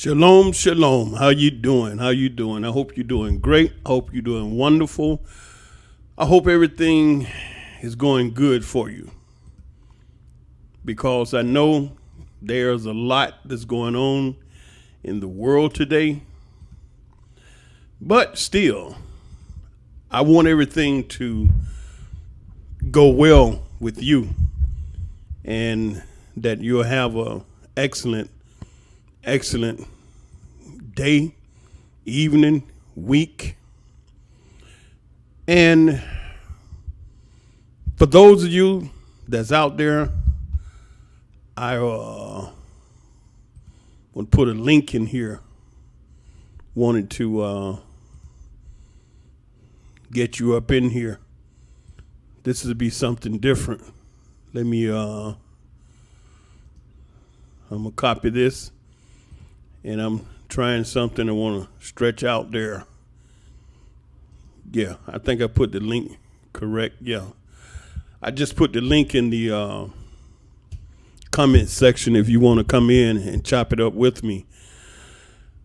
Shalom, shalom. How you doing? How you doing? I hope you're doing great. I hope you're doing wonderful. I hope everything is going good for you, because I know there's a lot that's going on in the world today. But still, I want everything to go well with you, and that you'll have a excellent day, evening, week. And for those of you that's out there, I want to put a link in here. Wanted to get you up in here. This will be something different. Let me I'm gonna copy this, and I'm trying something I want to stretch out there. Yeah, I think I put the link correct. Yeah, I just put the link in the comment section if you want to come in and chop it up with me.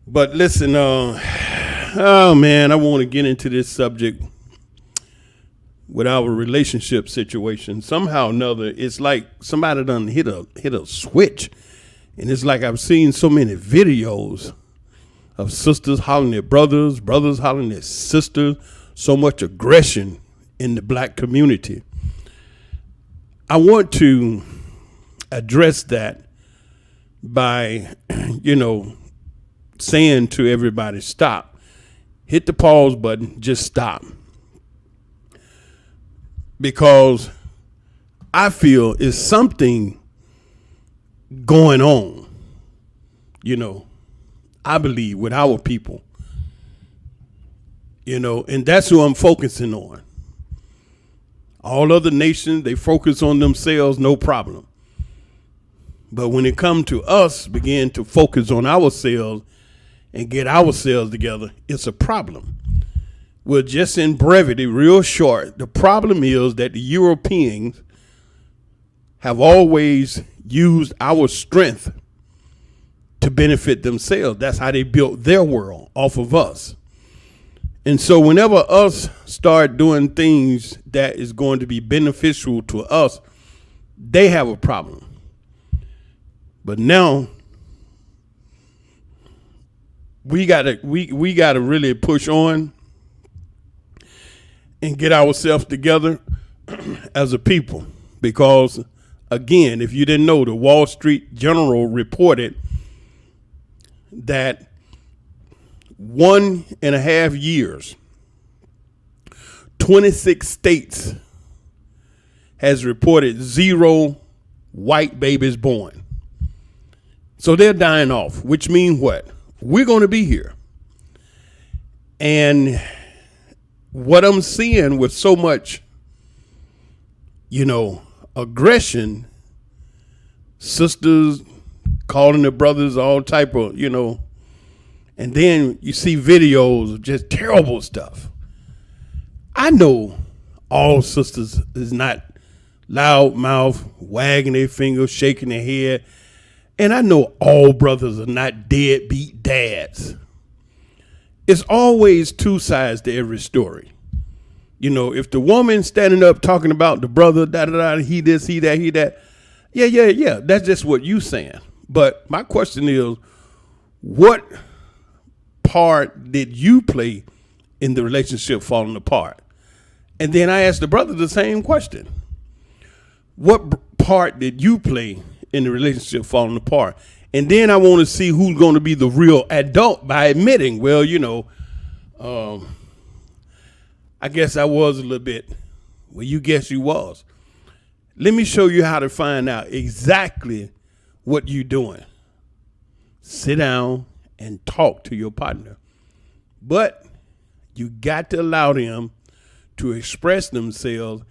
But listen, oh man, I want to get into this subject with our relationship situation. Somehow or another, it's like somebody done hit a switch. And it's like I've seen so many videos of sisters hollering at brothers, brothers hollering at sisters, so much aggression in the black community. I want to address that by, saying to everybody, stop. Hit the pause button, just stop. Because I feel it's something going on, I believe, with our people, and that's who I'm focusing on. All other nations, they focus on themselves, no problem. But when it comes to us, begin to focus on ourselves and get ourselves together, it's a problem. Well, just in brevity, real short, the problem is that the Europeans have always used our strength to benefit themselves. That's how they built their world, off of us. And so whenever us start doing things that is going to be beneficial to us, they have a problem. But now we gotta really push on and get ourselves together as a people, because again, if you didn't know, the Wall Street Journal reported that 1.5 years, 26 states has reported 0 white babies born. So they're dying off, which means what? We're going to be here. And what I'm seeing with so much, aggression, sisters calling the brothers all type of, and then you see videos of just terrible stuff. I know all sisters is not loud mouth, wagging their fingers, shaking their head. And I know all brothers are not deadbeat dads. It's always two sides to every story. If the woman standing up talking about the brother, he this, he that, yeah, that's just what you saying. But my question is, what part did you play in the relationship falling apart? And then I asked the brother the same question. What part did you play in the relationship falling apart? And then I want to see who's going to be the real adult by admitting, well, I guess I was a little bit. Well, you guess you was. Let me show you how to find out exactly what you're doing. Sit down and talk to your partner. But you got to allow them to express themselves.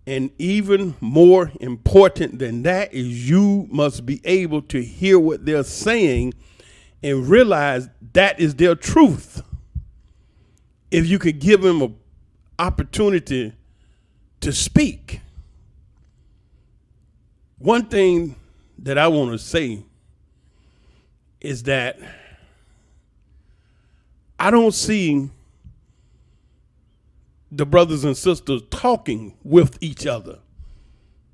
And even more important than that is you must be able to hear what they're saying and realize that is their truth. If you could give them an opportunity to speak. One thing that I want to say is that I don't see the brothers and sisters talking with each other,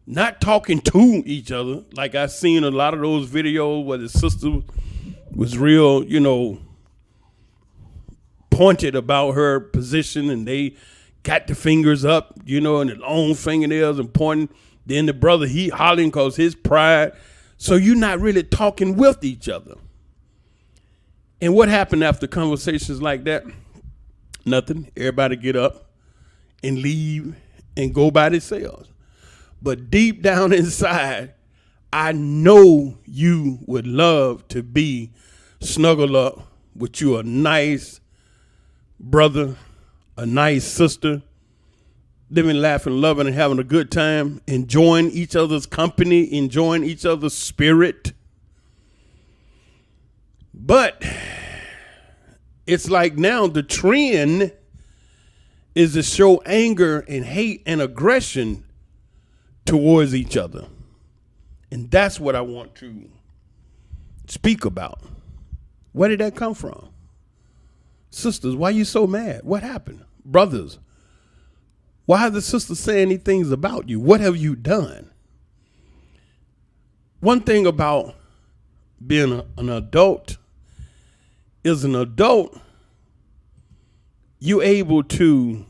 not talking to each other. Like I seen a lot of those videos where the sister was real, pointed about her position, and they got the fingers up, and the long fingernails and pointing. Then the brother, he hollering because his pride. So you're not really talking with each other. And what happened after conversations like that? Nothing. Everybody get up and leave and go by themselves. But deep down inside, I know you would love to be snuggled up with you a nice brother, a nice sister, living, laughing, loving, and having a good time, enjoying each other's company, enjoying each other's spirit. But it's like now the trend is to show anger and hate and aggression towards each other. And that's what I want to speak about. Where did that come from? Sisters, why are you so mad? What happened? Brothers, why are the sisters saying these things about you? What have you done? One thing about being an adult is an adult, you're able to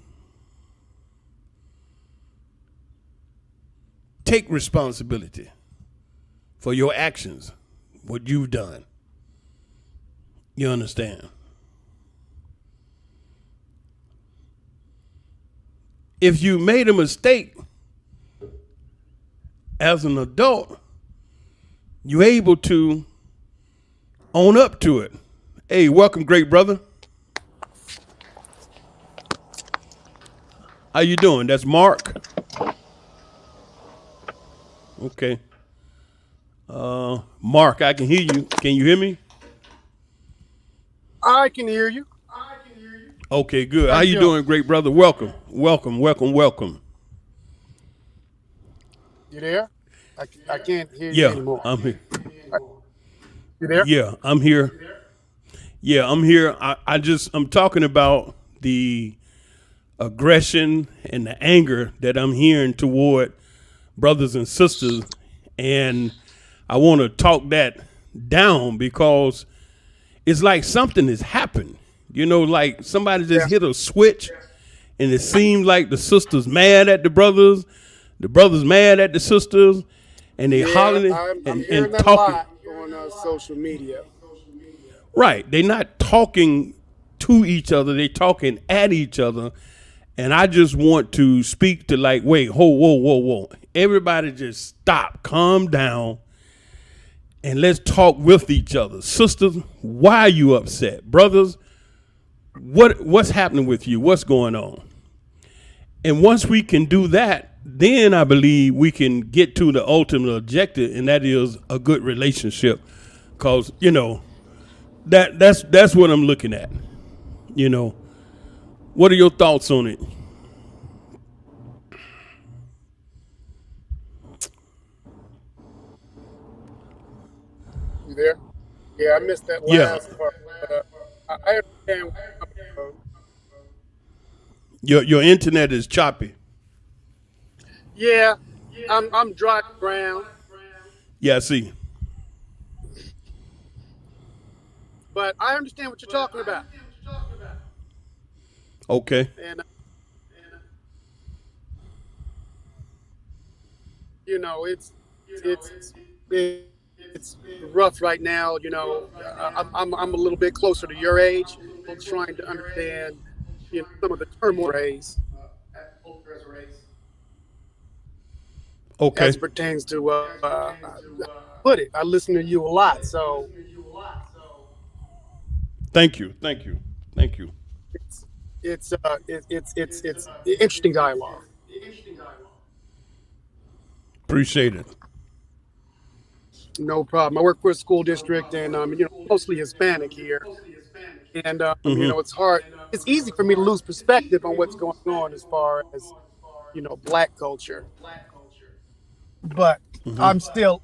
take responsibility for your actions, what you've done. You understand? If you made a mistake as an adult, you're able to own up to it. Hey, welcome, great brother. How you doing? That's Mark. Okay. Mark, I can hear you. Can you hear me? I can hear you. Okay, good. How Thank you you. doing, great brother? Welcome, welcome, welcome, welcome. You there? I can't hear you Yeah, anymore. I'm here. You there? Yeah, I'm here. Yeah, I'm here. I'm talking about the aggression and the anger that I'm hearing toward brothers and sisters. And I want to talk that down because it's like something has happened. Like somebody just Yes. hit a switch and it seems like the sisters mad at the brothers mad at the sisters, and they Yeah, hollering I'm hearing and that a talking. lot on social media. Right. They're not talking to each other. They're talking at each other. And I just want to speak to like, wait, whoa. Everybody just stop, calm down, and let's talk with each other. Sisters, why are you upset? Brothers, what's happening with you? What's going on? And once we can do that, then I believe we can get to the ultimate objective, and that is a good relationship. Cause that's what I'm looking at. You know, what are your thoughts on it? You there? Yeah, I missed that Yeah, last part. But, I understand where you're coming from. your internet is choppy. Yeah, I'm driving around, Yeah, I see. but I understand what you're talking about. Okay, And you know, it's it's rough right now. I'm a little bit closer to your age, trying to understand, some of the turmoil race okay. as it pertains to put it. I listen to you a lot, so Thank you. it's it's interesting dialogue. Appreciate it. No problem. I work for a school district, and mostly Hispanic here, and it's hard. It's easy for me to lose perspective on what's going on as far as black culture, but I'm still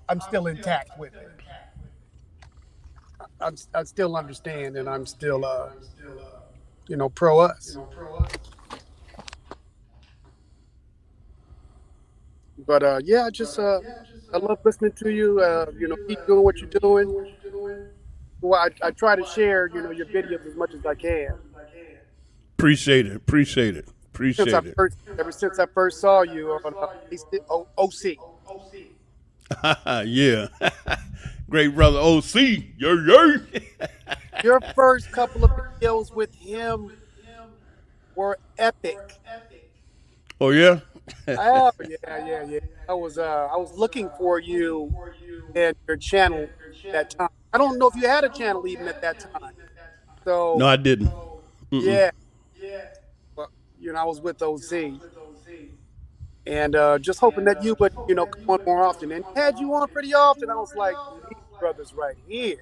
intact with it. I still understand, and I'm still pro us. But yeah, I love listening to you. Keep doing what you're doing. Well, I try to share your videos as much as I can. Appreciate it. Appreciate it. Since I Appreciate it. first ever since I first saw you on OC. Yeah. Great brother OC. Yeah, yeah. Your first couple of videos with him were epic. Oh yeah. Oh yeah, yeah, yeah. I was looking for you and your channel at that time. I don't know if you had a channel even at that time. No, So I didn't. Mm-mm. yeah, but I was with OZ and just hoping that you would come on more often. And had you on pretty often, I was like, these brothers right here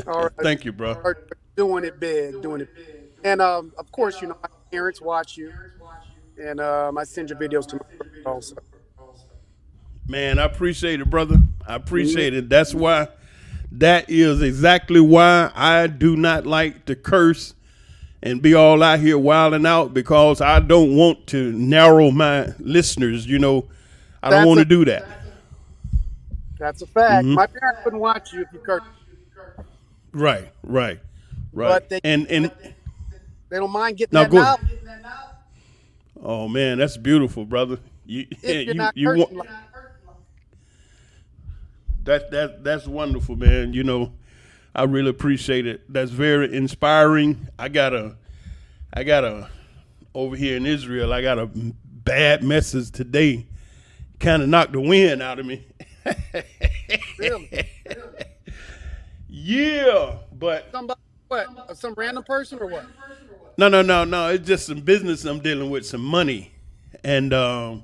are, Thank you, bro. are doing it big, doing it. And of course, my parents watch you, and I send your videos to my brother also. Man, I appreciate it, brother. I Mhm. appreciate it. That is exactly why I do not like to curse and be all out here wilding out, because I don't want to narrow my listeners. I don't That's want a to do that. that's a fact. My parents wouldn't watch you if you curse, Right, right, right. but And they don't mind getting now that go. knowledge Oh man, that's beautiful, brother. You if you're you not you want cursing. Like, that's wonderful, man. I really appreciate it. That's very inspiring. I got a over here in Israel. I got a bad message today. Kind of knocked the wind out of me. really, Yeah, but somebody what? Some random person or what? no, no, no, no. It's just some business I'm dealing with, some money, and uh,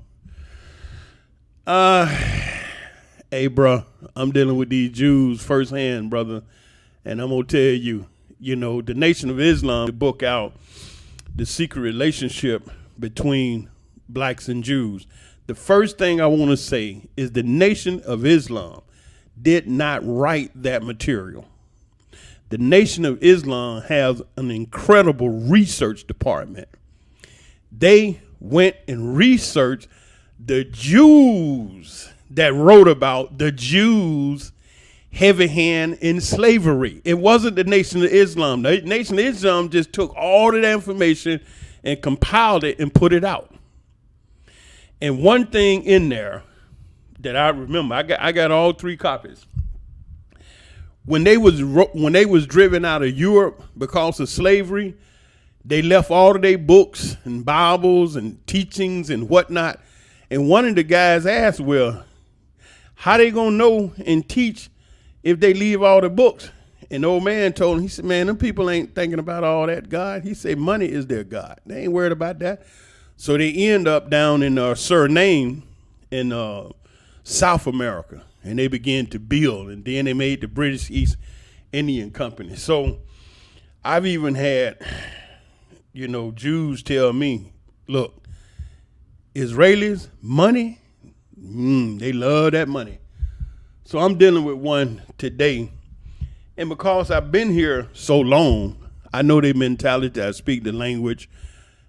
hey, bro, I'm dealing with these Jews firsthand, brother, and I'm gonna tell you, the Nation of Islam, the book out, the secret relationship between blacks and Jews. The first thing I want to say is the Nation of Islam did not write that material. The Nation of Islam has an incredible research department. They went and researched the Jews that wrote about the Jews' heavy hand in slavery. It wasn't the Nation of Islam. The Nation of Islam just took all of that information and compiled it and put it out. And one thing in there that I remember, I got all 3 copies. When they was driven out of Europe because of slavery, they left all of their books and Bibles and teachings and whatnot. And one of the guys asked, well, how they gonna know and teach if they leave all the books? And the old man told him, he said, man, them people ain't thinking about all that, God. He said, money is their God. They ain't worried about that. So they end up down in Suriname in South America, and they began to build, and then they made the British East Indian Company. So I've even had, Jews tell me, look, Israelis, money, they love that money. So I'm dealing with one today, and because I've been here so long, I know their mentality. I speak the language.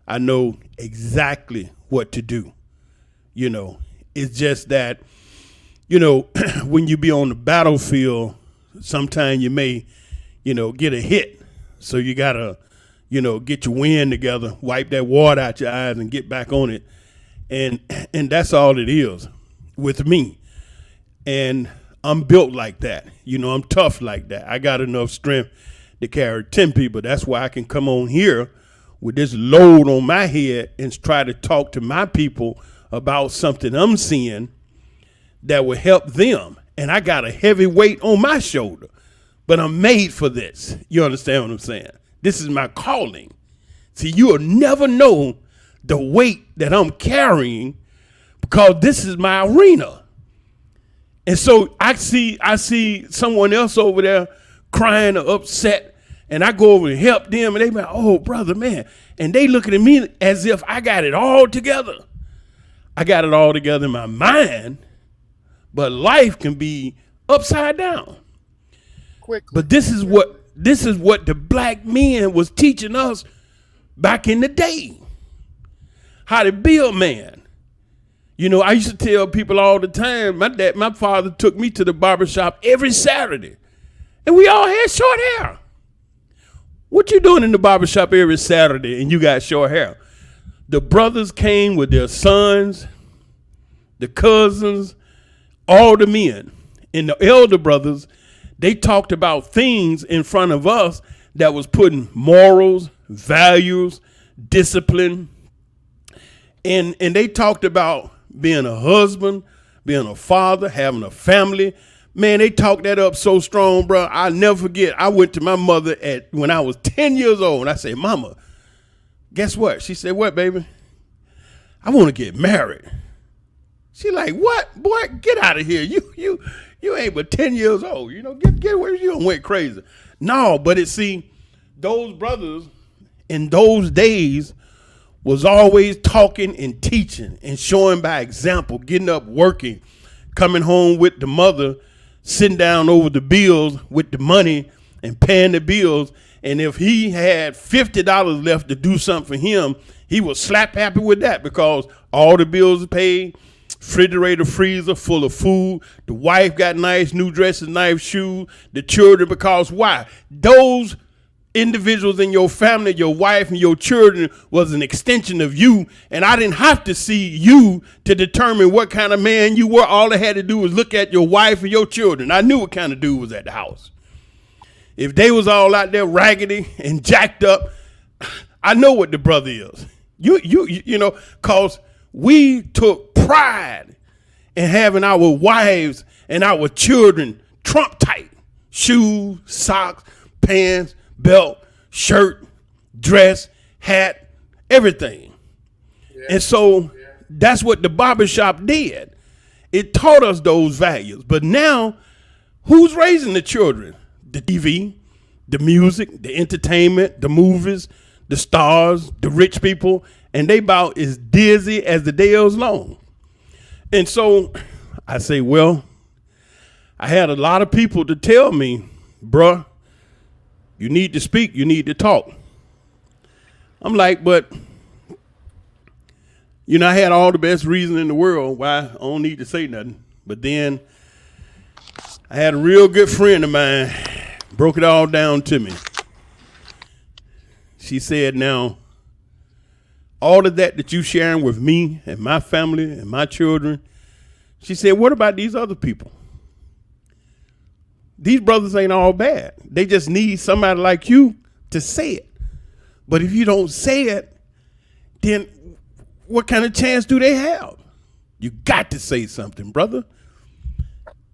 I know exactly what to do. It's just that, when you be on the battlefield, sometimes you may, get a hit. So you gotta, get your wind together, wipe that water out your eyes, and get back on it. And that's all it is with me. And I'm built like that. I'm tough like that. I got enough strength to carry 10 people. That's why I can come on here with this load on my head and try to talk to my people about something I'm seeing that will help them. And I got a heavy weight on my shoulder, but I'm made for this. You understand what I'm saying? This is my calling. See, you will never know the weight that I'm carrying because this is my arena. And so I see someone else over there crying or upset, and I go over and help them, and they be like, oh, brother, man. And they looking at me as if I got it all together. I got it all together in my mind, but life can be upside down. quickly. But this is what the black men was teaching us back in the day. How to be a man. You know, I used to tell people all the time, my father took me to the barbershop every Saturday. And we all had short hair. What you doing in the barbershop every Saturday and you got short hair? The brothers came with their sons, the cousins, all the men. And the elder brothers, they talked about things in front of us that was putting morals, values, discipline. And they talked about being a husband, being a father, having a family. Man, they talked that up so strong, bro. I'll never forget. I went to my mother when I was 10 years old. And I said, Mama, guess what? She said, what, baby? I want to get married. She like, what? Boy, get out of here. You ain't but 10 years old. You know, get where you went crazy. No, but those brothers in those days was always talking and teaching and showing by example, getting up, working, coming home with the mother, sitting down over the bills with the money and paying the bills. And if he had $50 left to do something for him, he was slap happy with that because all the bills are paid, refrigerator, freezer full of food. The wife got nice new dresses, nice shoes. The children, because why? Those individuals in your family, your wife and your children was an extension of you. And I didn't have to see you to determine what kind of man you were. All I had to do was look at your wife and your children. I knew what kind of dude was at the house. If they was all out there raggedy and jacked up, I know what the brother is. You know, cause we took pride in having our wives and our children Trump tight. Shoes, socks, pants, belt, shirt, dress, hat, everything. Yeah. And so that's what the barbershop did. It taught us those values. But now, who's raising the children? The TV, the music, the entertainment, the movies, the stars, the rich people, and they about as dizzy as the day is long. And so I say, well, I had a lot of people to tell me, bruh, you need to speak, you need to talk. I'm like, but, you know, I had all the best reason in the world why I don't need to say nothing. But then I had a real good friend of mine, broke it all down to me. She said, now, all of that you sharing with me and my family and my children, she said, what about these other people? These brothers ain't all bad. They just need somebody like you to say it. But if you don't say it, then what kind of chance do they have? You got to say something, brother.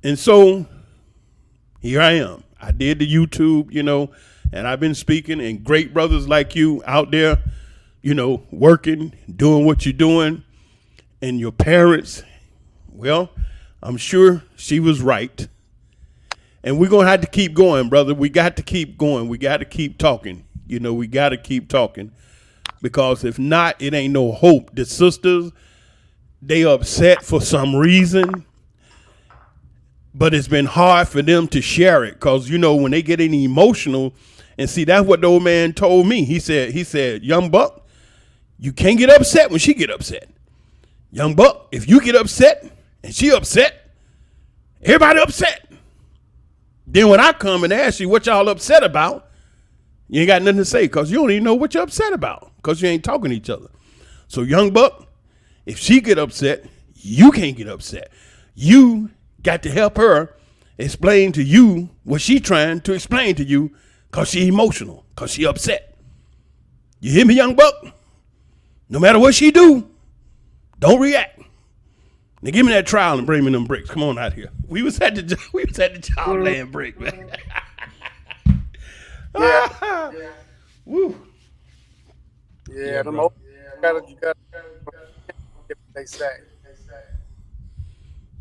And so here I am. I did the YouTube, you know, and I've been speaking, and great brothers like you out there, you know, working, doing what you're doing, and your parents, well, I'm sure she was right. And we're going to have to keep going, brother. We got to keep going. We got to keep talking. You know, we got to keep talking. Because if not, it ain't no hope. The sisters, they upset for some reason. But it's been hard for them to share it. Because, you know, when they get any emotional, and see, that's what the old man told me. He said, young buck, you can't get upset when she get upset. Young buck, if you get upset and she upset, everybody upset. Then when I come and ask you what y'all upset about, you ain't got nothing to say because you don't even know what you're upset about because you ain't talking to each other. So young buck, if she get upset, you can't get upset. You got to help her explain to you what she trying to explain to you because she emotional, because she upset. You hear me, young buck? No matter what she do, don't react. Now give me that trowel and bring me them bricks. Come on out here. We was at the job laying brick, man. Yeah. Woo. Yeah, them old, you gotta what they say.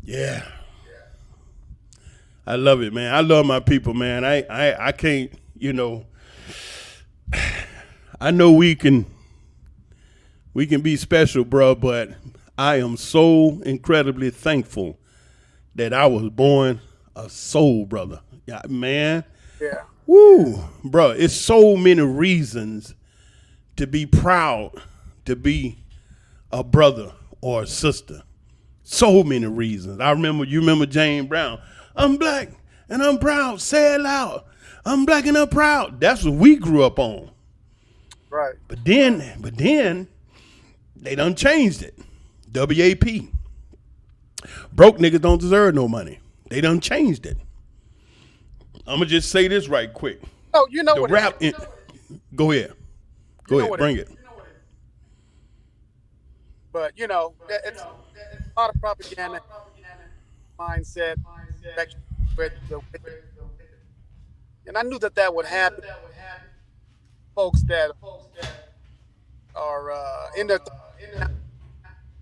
Yeah. I love it, man. I love my people, man. I can't, you know, I know we can be special, bro, but I am so incredibly thankful that I was born a soul brother. Yeah, man, Yeah. Woo, bro, it's so many reasons to be proud to be a brother or a sister. So many reasons. You remember James Brown. I'm black and I'm proud. Say it loud. I'm black and I'm proud. That's what we grew up on. Right. But then they done changed it. WAP. Broke niggas don't deserve no money. They done changed it. I'm gonna just say this right quick. Oh, you know The what rap. it is. Go ahead. Go ahead. What Bring it. But it's a lot of propaganda mindset that spread the wicked. And I knew that would happen. Folks that are in their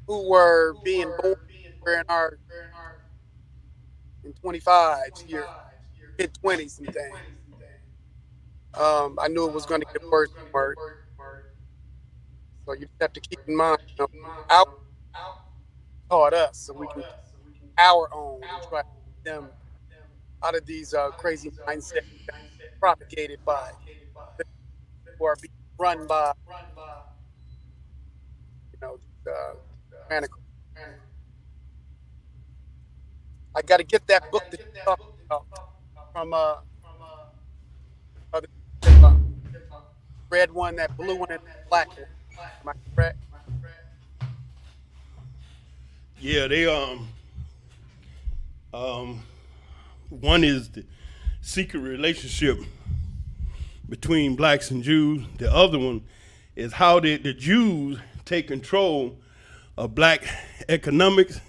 who were being born in our in 25s, year mid 20s and things. I knew it was going to get worse and worse. So you just have to keep in mind, our taught us so we can our own and try to get them out of these crazy mindsets propagated by who are being run by tyrannical. I got to get that book that you talked about from other red one, that blue one, and black one. Am I correct? Yeah, they one is the secret relationship between blacks and Jews. The other one is how did the Jews take control of black economics.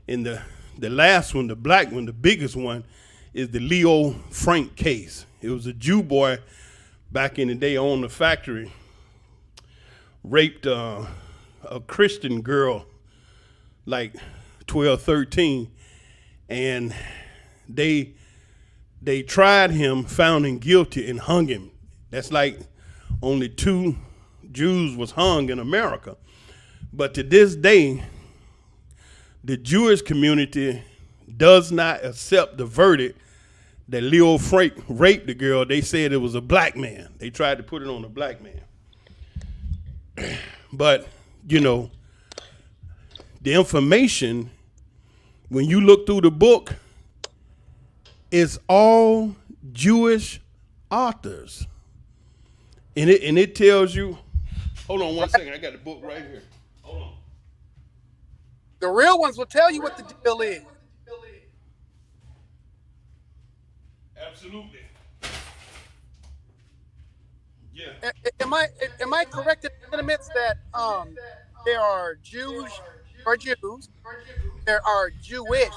And the last one, the black one, the biggest one, is the Leo Frank case. It was a Jew boy back in the day owned a factory, raped a Christian girl, like 12, 13, and they tried him, found him guilty, and hung him. That's like only 2 Jews was hung in America. But to this day, the Jewish community does not accept the verdict that Leo Frank raped the girl. They said it was a black man. They tried to put it on a black man. But, the information, when you look through the book, it's all Jewish authors. And it tells you, hold on one second, I got the book right here. Hold on. The real ones will tell you what the deal is. Absolutely. Yeah. Am I correct in the sentiments that there are Jews or Jews, there are Jewish,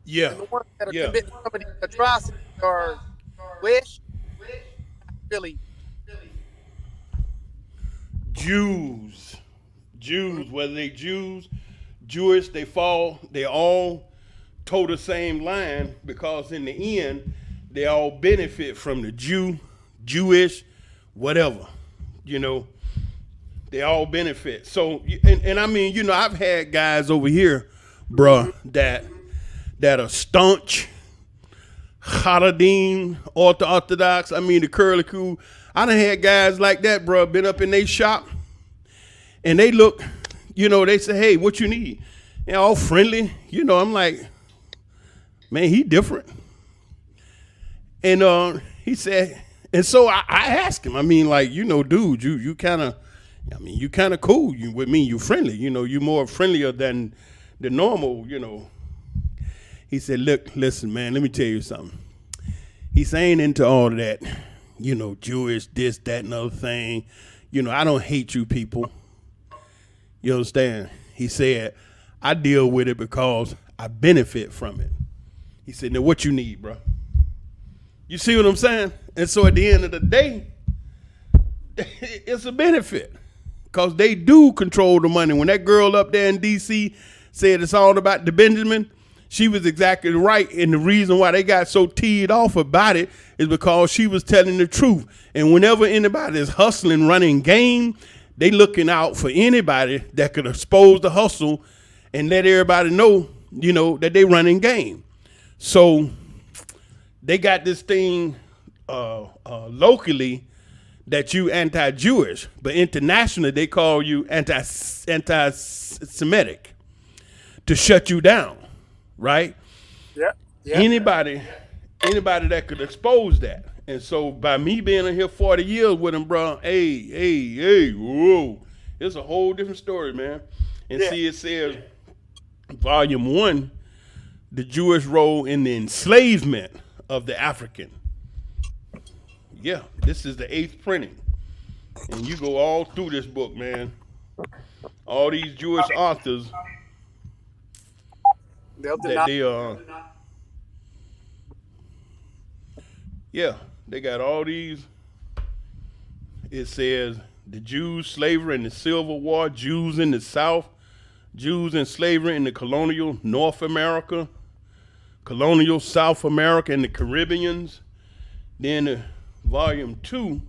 Yeah. and the ones that are committing some of these atrocities are Jewish, really Jews, whether they Jewish, they all toe the same line, because in the end, they all benefit from the Jewish, whatever, they all benefit. So, and I mean, I've had guys over here, bruh, that are staunch, hollering, Orthodox. I mean, the curly cool. I done had guys like that, bruh, been up in their shop, and they look, they say, hey, what you need? And all friendly. I'm like, man, he different. And he said, and so I asked him, I mean, like, dude, you kind of, you kind of cool. With me, you friendly. You more friendlier than the normal, He said, look, listen, man, let me tell you something. He said, I ain't into all of that, Jewish, this, that, and other thing. I don't hate you people. You understand? He said, I deal with it because I benefit from it. He said, now what you need, bro? You see what I'm saying? And so at the end of the day, it's a benefit, because they do control the money. When that girl up there in D.C. said it's all about the Benjamin, she was exactly right. And the reason why they got so teed off about it is because she was telling the truth. And whenever anybody is hustling, running game, they looking out for anybody that could expose the hustle and let everybody know, that they running game. So they got this thing locally that you anti-Jewish, but internationally they call you anti-Semitic to shut you down, right? Yeah. Yeah. Anybody that could expose that. And so by me being in here 40 years with him, bro, hey, whoa, it's a whole different story, man. And Yeah. see, it says, volume 1, the Jewish role in the enslavement of the African. Yeah, this is the 8th printing. And you go all through this book, man. All these Jewish authors They'll that deny. they yeah, they got all these. It says the Jews, slavery in the Civil War, Jews in the South, Jews in slavery in the colonial North America, colonial South America and the Caribbeans. Then volume 2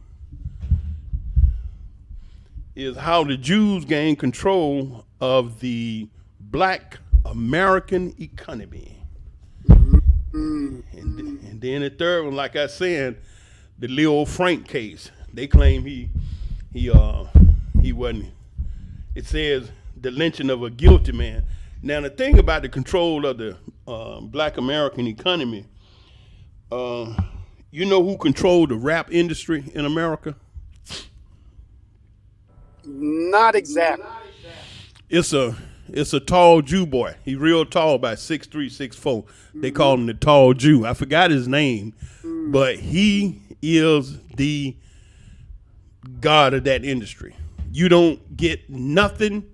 is how the Jews gained control of the black American economy. And then the third one, like I said, the Leo Frank case. They claim he wasn't. It says the lynching of a guilty man. Now the thing about the control of the black American economy, you know who controlled the rap industry in America? Not exactly. It's a tall Jew boy. He real tall, about 6'3", 6'4". They call him the tall Jew. I forgot his name, but he is the god of that industry. You don't get nothing.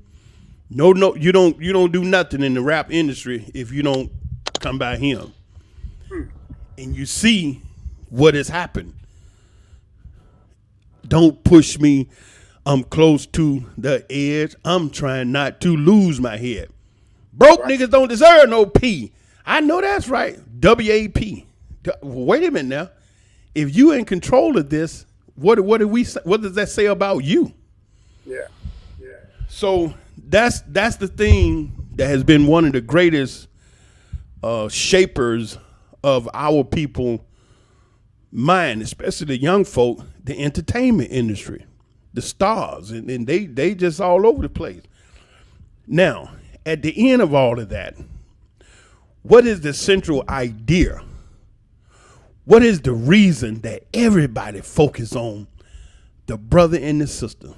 No, you don't do nothing in the rap industry if you don't come by him. And you see what has happened. Don't push me. I'm close to the edge. I'm trying not to lose my head. Broke niggas don't deserve no P. I know that's right. WAP. Wait a minute now. If you in control of this, what does that say about you? Yeah. So that's the thing that has been one of the greatest shapers of our people mind, especially the young folk, the entertainment industry, the stars, and they just all over the place. Now, at the end of all of that, what is the central idea? What is the reason that everybody focus on the brother and the sister?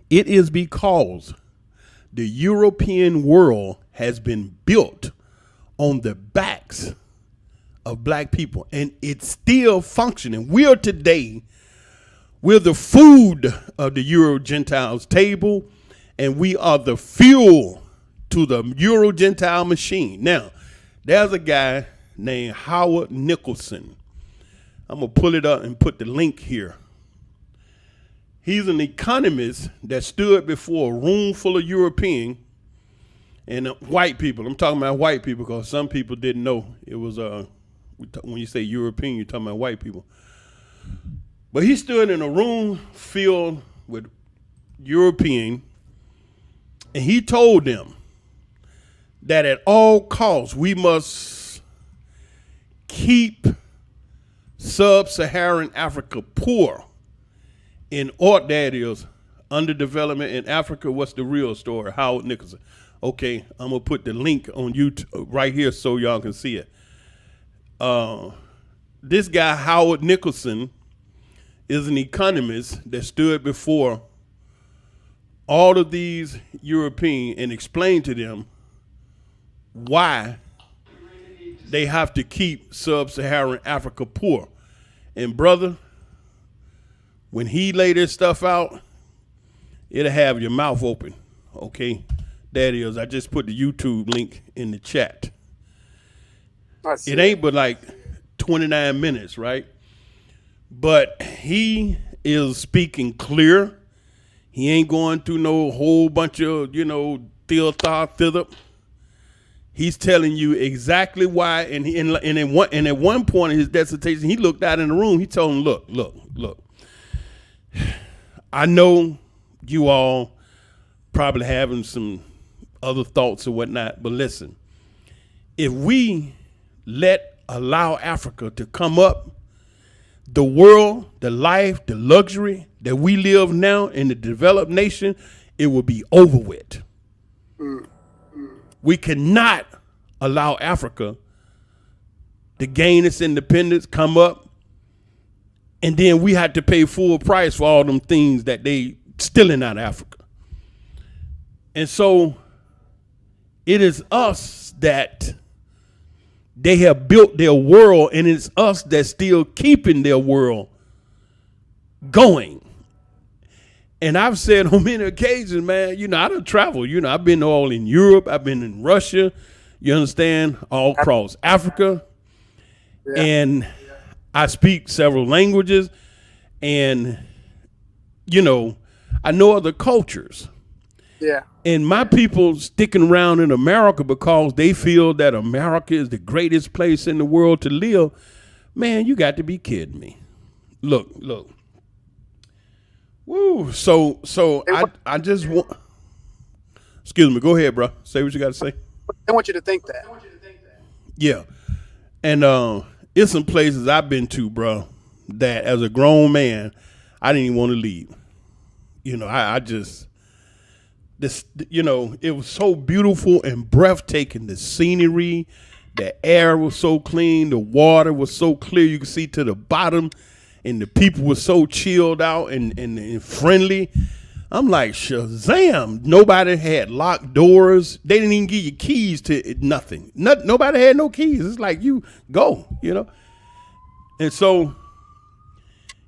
It is because the European world has been built on the backs of black people, and it's still functioning. We're the food of the Euro Gentiles table, and we are the fuel to the Euro Gentile machine. Now, there's a guy named Howard Nicholson. I'm going to pull it up and put the link here. He's an economist that stood before a room full of European and white people. I'm talking about white people because some people didn't know it was when you say European, you're talking about white people. But he stood in a room filled with European, and he told them that at all costs we must keep sub-Saharan Africa poor in order, that is, underdevelopment in Africa. What's the real story? Howard Nicholson. Okay, I'm going to put the link on YouTube right here so y'all can see it. This guy, Howard Nicholson, is an economist that stood before all of these Europeans and explained to them why they have to keep sub-Saharan Africa poor. And brother, when he lay this stuff out, it'll have your mouth open. Okay, that is. I just put the YouTube link in the chat. It ain't but like 29 minutes, right? But he is speaking clear. He ain't going through no whole bunch of, thither. He's telling you exactly why. And at one point in his dissertation, he looked out in the room. He told him, look. I know you all probably having some other thoughts or whatnot, but listen, if we let allow Africa to come up, the world, the life, the luxury that we live now in the developed nation, it will be over with. We cannot allow Africa to gain its independence, come up, and then we had to pay full price for all them things that they stealing out of Africa. And so it is us that they have built their world, and it's us that's still keeping their world going. And I've said on many occasions, man, I done traveled. I've been all in Europe. I've been in Russia, you understand, all across Africa. Yeah. And I speak several languages, and, I know other cultures. Yeah. And my people sticking around in America because they feel that America is the greatest place in the world to live. Man, you got to be kidding me. Look. Woo. So I just want, excuse me, go ahead, bro. Say what you got to say. I want you to think that. Yeah. And it's some places I've been to, bro, that as a grown man, I didn't even want to leave. I just, it was so beautiful and breathtaking. The scenery, the air was so clean, the water was so clear you could see to the bottom, and the people were so chilled out and friendly. I'm like, Shazam. Nobody had locked doors. They didn't even give you keys to nothing. Nobody had no keys. It's like, you go, And so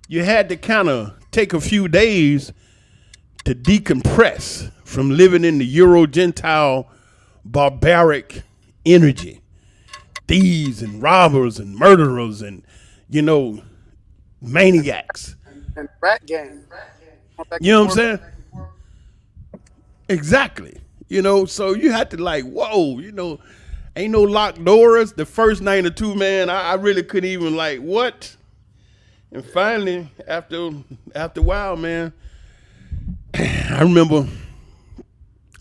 you had to kind of take a few days to decompress from living in the Euro-Gentile barbaric energy. Thieves and robbers and murderers and, maniacs. And rat gang. You know what I'm saying? Exactly. So you had to whoa, ain't no locked doors. The first night or two, man, I really couldn't even what? And finally, after a while, man, I remember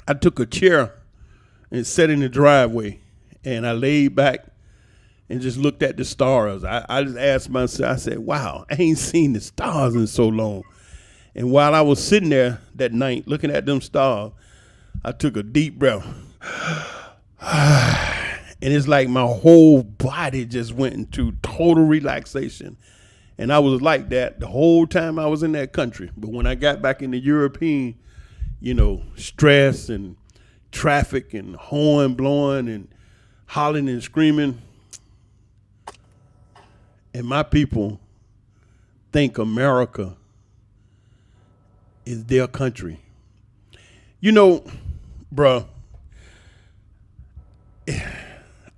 I took a chair and sat in the driveway, and I laid back and just looked at the stars. I just asked myself, I said, wow, I ain't seen the stars in so long. And while I was sitting there that night looking at them stars, I took a deep breath. And it's like my whole body just went into total relaxation. And I was like that the whole time I was in that country. But when I got back in the European, stress and traffic and horn blowing and hollering and screaming, and my people think America is their country. Bruh,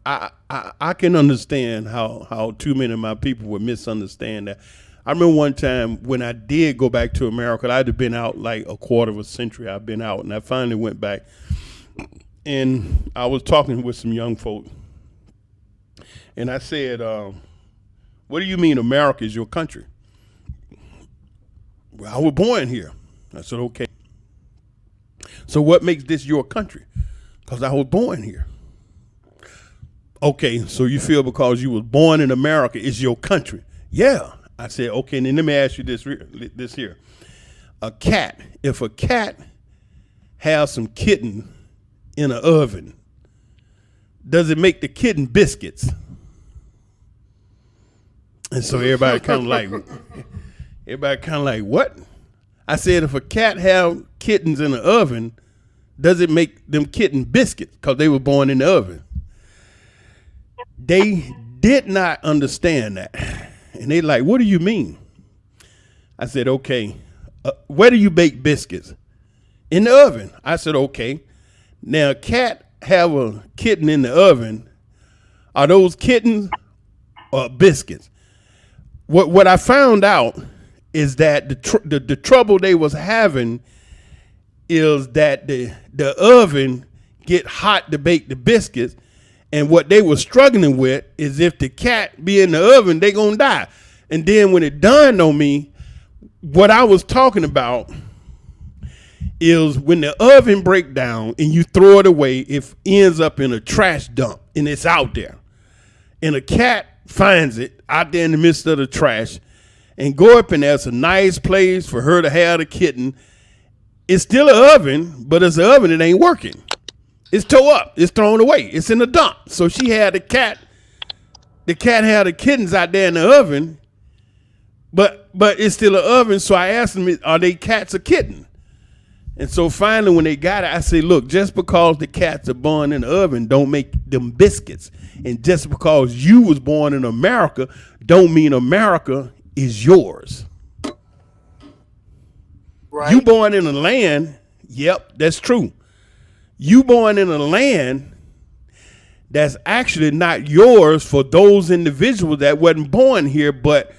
I can understand how too many of my people would misunderstand that. I remember one time when I did go back to America, I'd have been out like a quarter of a century. I've been out, and I finally went back. And I was talking with some young folk, and I said, what do you mean America is your country? Well, I was born here. I said, okay. So what makes this your country? Because I was born here. Okay, so you feel because you was born in America is your country? Yeah. I said, okay, and then let me ask you this here. If a cat has some kitten in an oven, does it make the kitten biscuits? And so everybody kind of like, what? I said, if a cat have kittens in the oven, does it make them kitten biscuits? Because they were born in the oven. They did not understand that. And they like, what do you mean? I said, okay, where do you bake biscuits? In the oven. I said, okay. Now, a cat have a kitten in the oven. Are those kittens or biscuits? What I found out is that the trouble they was having is that the oven get hot to bake the biscuits, and what they were struggling with is if the cat be in the oven, they gonna die. And then when it dawned on me, what I was talking about is when the oven break down and you throw it away, it ends up in a trash dump and it's out there. And a cat finds it out there in the midst of the trash and go up in there. It's a nice place for her to have the kitten. It's still an oven, but it's an oven that ain't working. It's tore up. It's thrown away. It's in the dump. So she had the cat. The cat had the kittens out there in the oven, but it's still an oven. So I asked them, are they cats or kittens? And so finally, when they got it, I say, look, just because the cats are born in the oven don't make them biscuits. And just because you was born in America don't mean America is yours. Right. You born in a land, yep, that's true. You born in a land that's actually not yours for those individuals that wasn't born here, but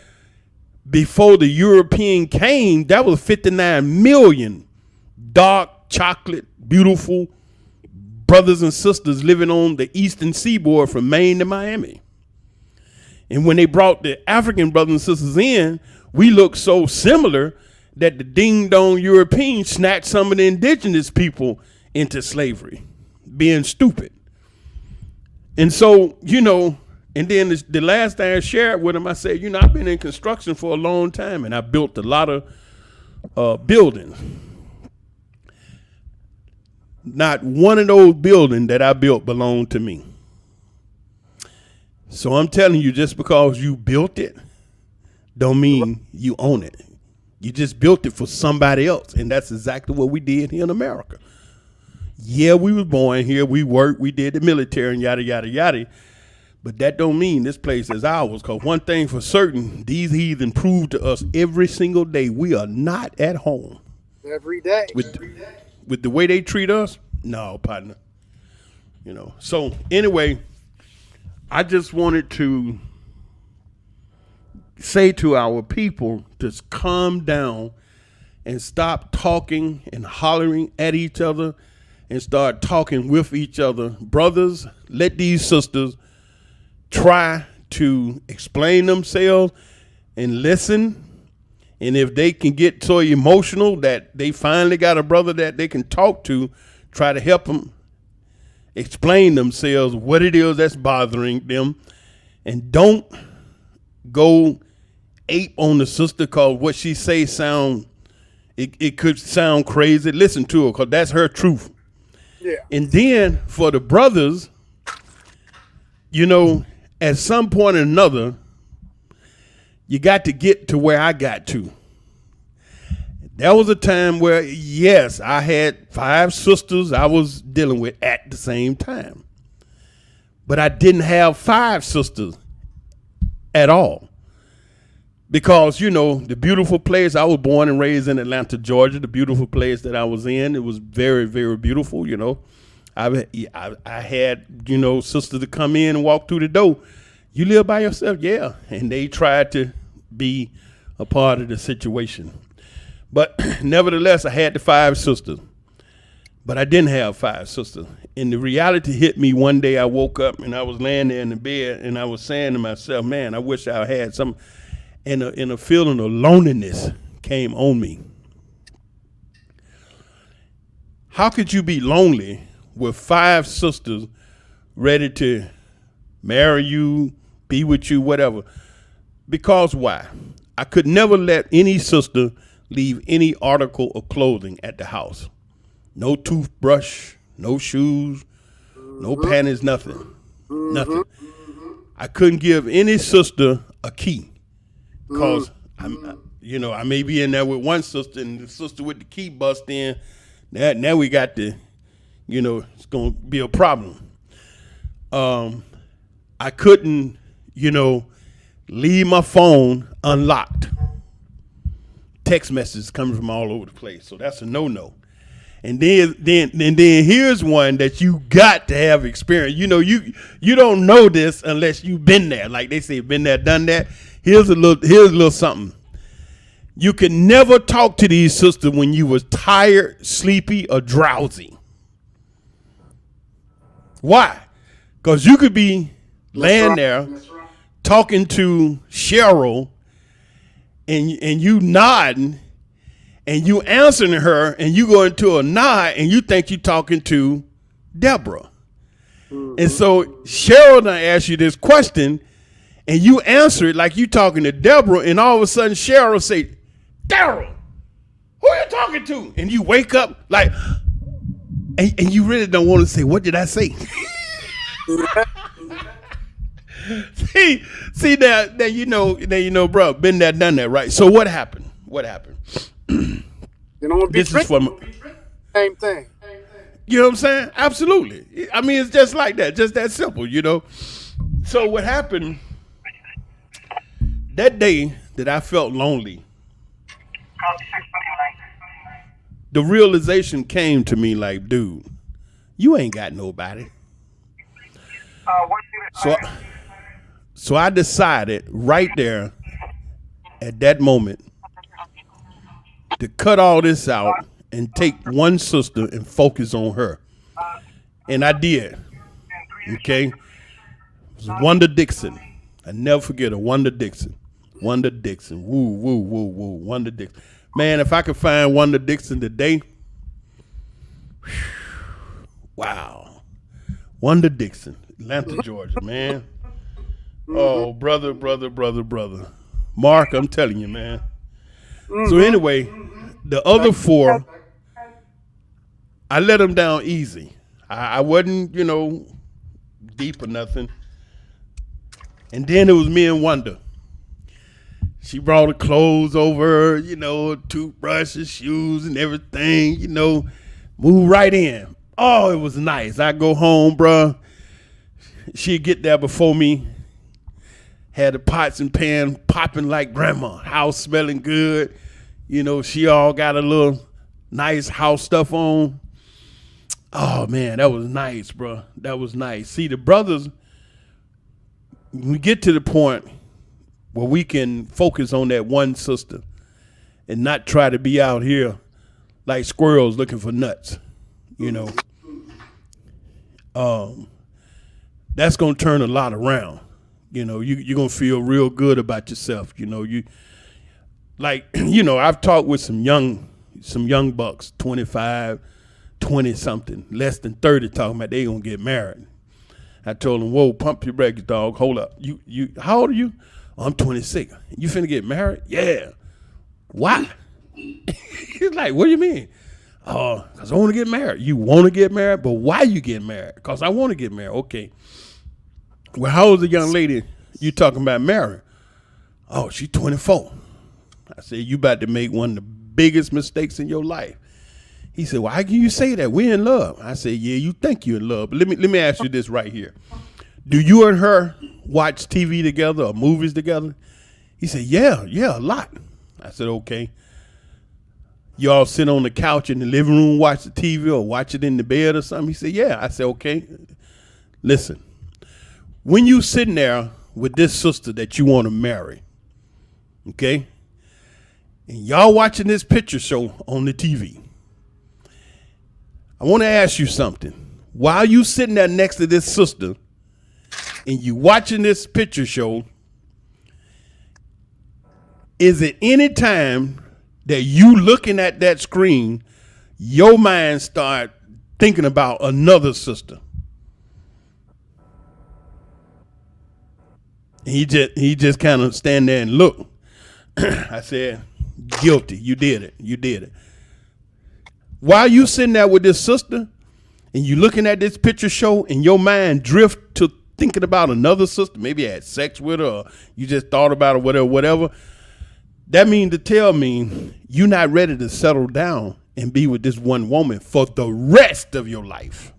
before the European came, that was 59 million dark, chocolate, beautiful brothers and sisters living on the eastern seaboard from Maine to Miami. And when they brought the African brothers and sisters in, we looked so similar that the ding-dong Europeans snatched some of the indigenous people into slavery, being stupid. And so, and then the last thing I shared with them, I said, I've been in construction for a long time, and I built a lot of buildings. Not one of those buildings that I built belonged to me. So I'm telling you, just because you built it, don't mean you own it. You just built it for somebody else, and that's exactly what we did here in America. Yeah, we was born here, we worked, we did the military and yada, yada, yada. But that don't mean this place is ours, because one thing for certain, these heathen prove to us every single day we are not at home. Every day. With the way they treat us, no, partner. So anyway, I just wanted to say to our people to calm down and stop talking and hollering at each other and start talking with each other. Brothers, let these sisters try to explain themselves and listen. And if they can get so emotional that they finally got a brother that they can talk to, try to help them explain themselves, what it is that's bothering them. And don't go ape on the sister, because what she say it could sound crazy. Listen to her, because that's her truth. Yeah. And then for the brothers, at some point or another, you got to get to where I got to. There was a time where, yes, I had 5 sisters I was dealing with at the same time. But I didn't have 5 sisters at all. Because, the beautiful place, I was born and raised in Atlanta, Georgia, the beautiful place that I was in, it was very, very beautiful, I had, sisters to come in and walk through the door. You live by yourself? Yeah. And they tried to be a part of the situation. But nevertheless, I had the 5 sisters. But I didn't have 5 sisters. And the reality hit me one day. I woke up and I was laying there in the bed and I was saying to myself, man, I wish I had some. And a feeling of loneliness came on me. How could you be lonely with 5 sisters ready to marry you, be with you, whatever? Because why? I could never let any sister leave any article of clothing at the house. No toothbrush, no shoes, no panties, nothing. Nothing. I couldn't give any sister a key. Because, I may be in there with one sister and the sister with the key bust in. Now we got to, it's going to be a problem. I couldn't, leave my phone unlocked. Text messages coming from all over the place. So that's a no-no. And then here's one that you got to have experience. You don't know this unless you've been there. Like they say, been there, done that. Here's a little something. You can never talk to these sisters when you was tired, sleepy, or drowsy. Why? Because you could be laying there talking to Cheryl and you nodding and you answering her and you go into a nod and you think you're talking to Deborah. And so Cheryl done asked you this question And you answer it like you talking to Deborah, and all of a sudden Cheryl say, Daryl, who are you talking to? And you wake up like, and you really don't want to say, what did I say? see that you know, bro, been there, done that, right? So what happened? What happened? You don't want to be This is from, same thing. you know what I'm saying? Absolutely. I mean, it's just like that, just that simple, you know. So what happened that day that I felt lonely? The realization came to me like, dude, you ain't got nobody. So I decided right there at that moment to cut all this out and take one sister and focus on her. And I did. Okay? It was Wanda Dixon. I never forget her, Wanda Dixon. Wanda Dixon. Woo, woo, woo, woo. Wanda Dixon. Man, if I could find Wanda Dixon today, wow. Wanda Dixon, Atlanta, Georgia, man. Oh, brother. Mark, I'm telling you, man. So anyway, the other four, I let them down easy. I wasn't, you know, deep or nothing. And then it was me and Wanda. She brought her clothes over, you know, toothbrushes, shoes, and everything, you know, move right in. Oh, it was nice. I go home, bruh. She'd get there before me. Had the pots and pans popping like grandma. House smelling good. You know, she all got a little nice house stuff on. Oh, man, that was nice, bruh. That was nice. See, the brothers, we get to the point where we can focus on that one sister and not try to be out here like squirrels looking for nuts, you know. That's going to turn a lot around. You know, you're going to feel real good about yourself. You know, you know, I've talked with some young bucks, 25, 20 something, less than 30, talking about they going to get married. I told them, whoa, pump your brakes, dog. Hold up. You, how old are you? Oh, I'm 26. You finna get married? Yeah. Why? He's like, what do you mean? Oh, because I want to get married. You want to get married, but why you get married? Because I want to get married. Okay. Well, how old is the young lady you talking about marrying? Oh, she's 24. I said, you about to make one of the biggest mistakes in your life. He said, well, how can you say that? We're in love. I said, yeah, you think you're in love. But let me ask you this right here. Do you and her watch TV together or movies together? He said, yeah, a lot. I said, okay. Y'all sit on the couch in the living room, watch the TV or watch it in the bed or something? He said, yeah. I said, okay. Listen, when you sitting there with this sister that you want to marry, okay, and y'all watching this picture show on the TV, I want to ask you something. While you sitting there next to this sister and you watching this picture show, is it any time that you looking at that screen, your mind start thinking about another sister? He just kind of stand there and look. I said, guilty. You did it. While you sitting there with this sister and you looking at this picture show and your mind drift to thinking about another sister, maybe you had sex with her or you just thought about her, whatever, that means to tell me you're not ready to settle down and be with this one woman for the rest of your life.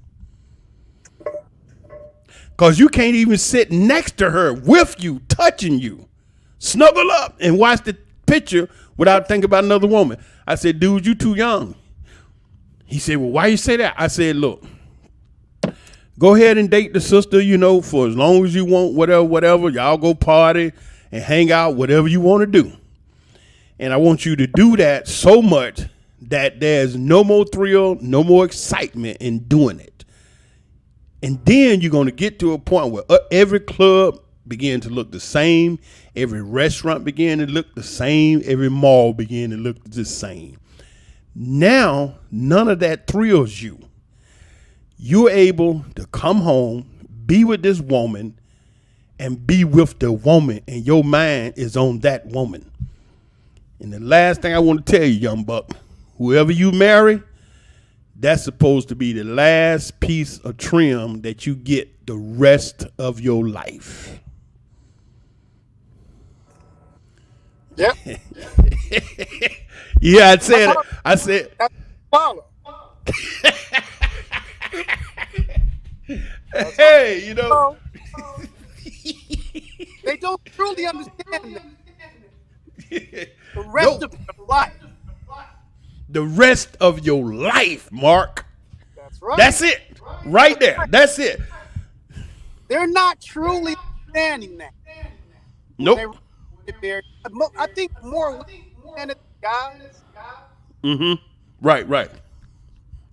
Because you can't even sit next to her with you, touching you. Snuggle up and watch the picture without thinking about another woman. I said, dude, you too young. He said, well, why you say that? I said, look, go ahead and date the sister, you know, for as long as you want, whatever. Y'all go party and hang out, whatever you want to do. And I want you to do that so much that there's no more thrill, no more excitement in doing it. And then you're going to get to a point where every club begin to look the same. Every restaurant began to look the same. Every mall began to look the same. Now, none of that thrills you. You're able to come home, be with this woman, and be with the woman, and your mind is on that woman. And the last thing I want to tell you, young buck, whoever you marry, that's supposed to be the last piece of trim that you get the rest of your life. Yep. Yeah, I said it. I said, That's follow. hey, you know. So, they don't truly understand that the rest Nope. of your life. The rest of your life, Mark. That's right. That's it. Right there. That's it. They're not truly understanding that. Nope. I think more women than guys. Right.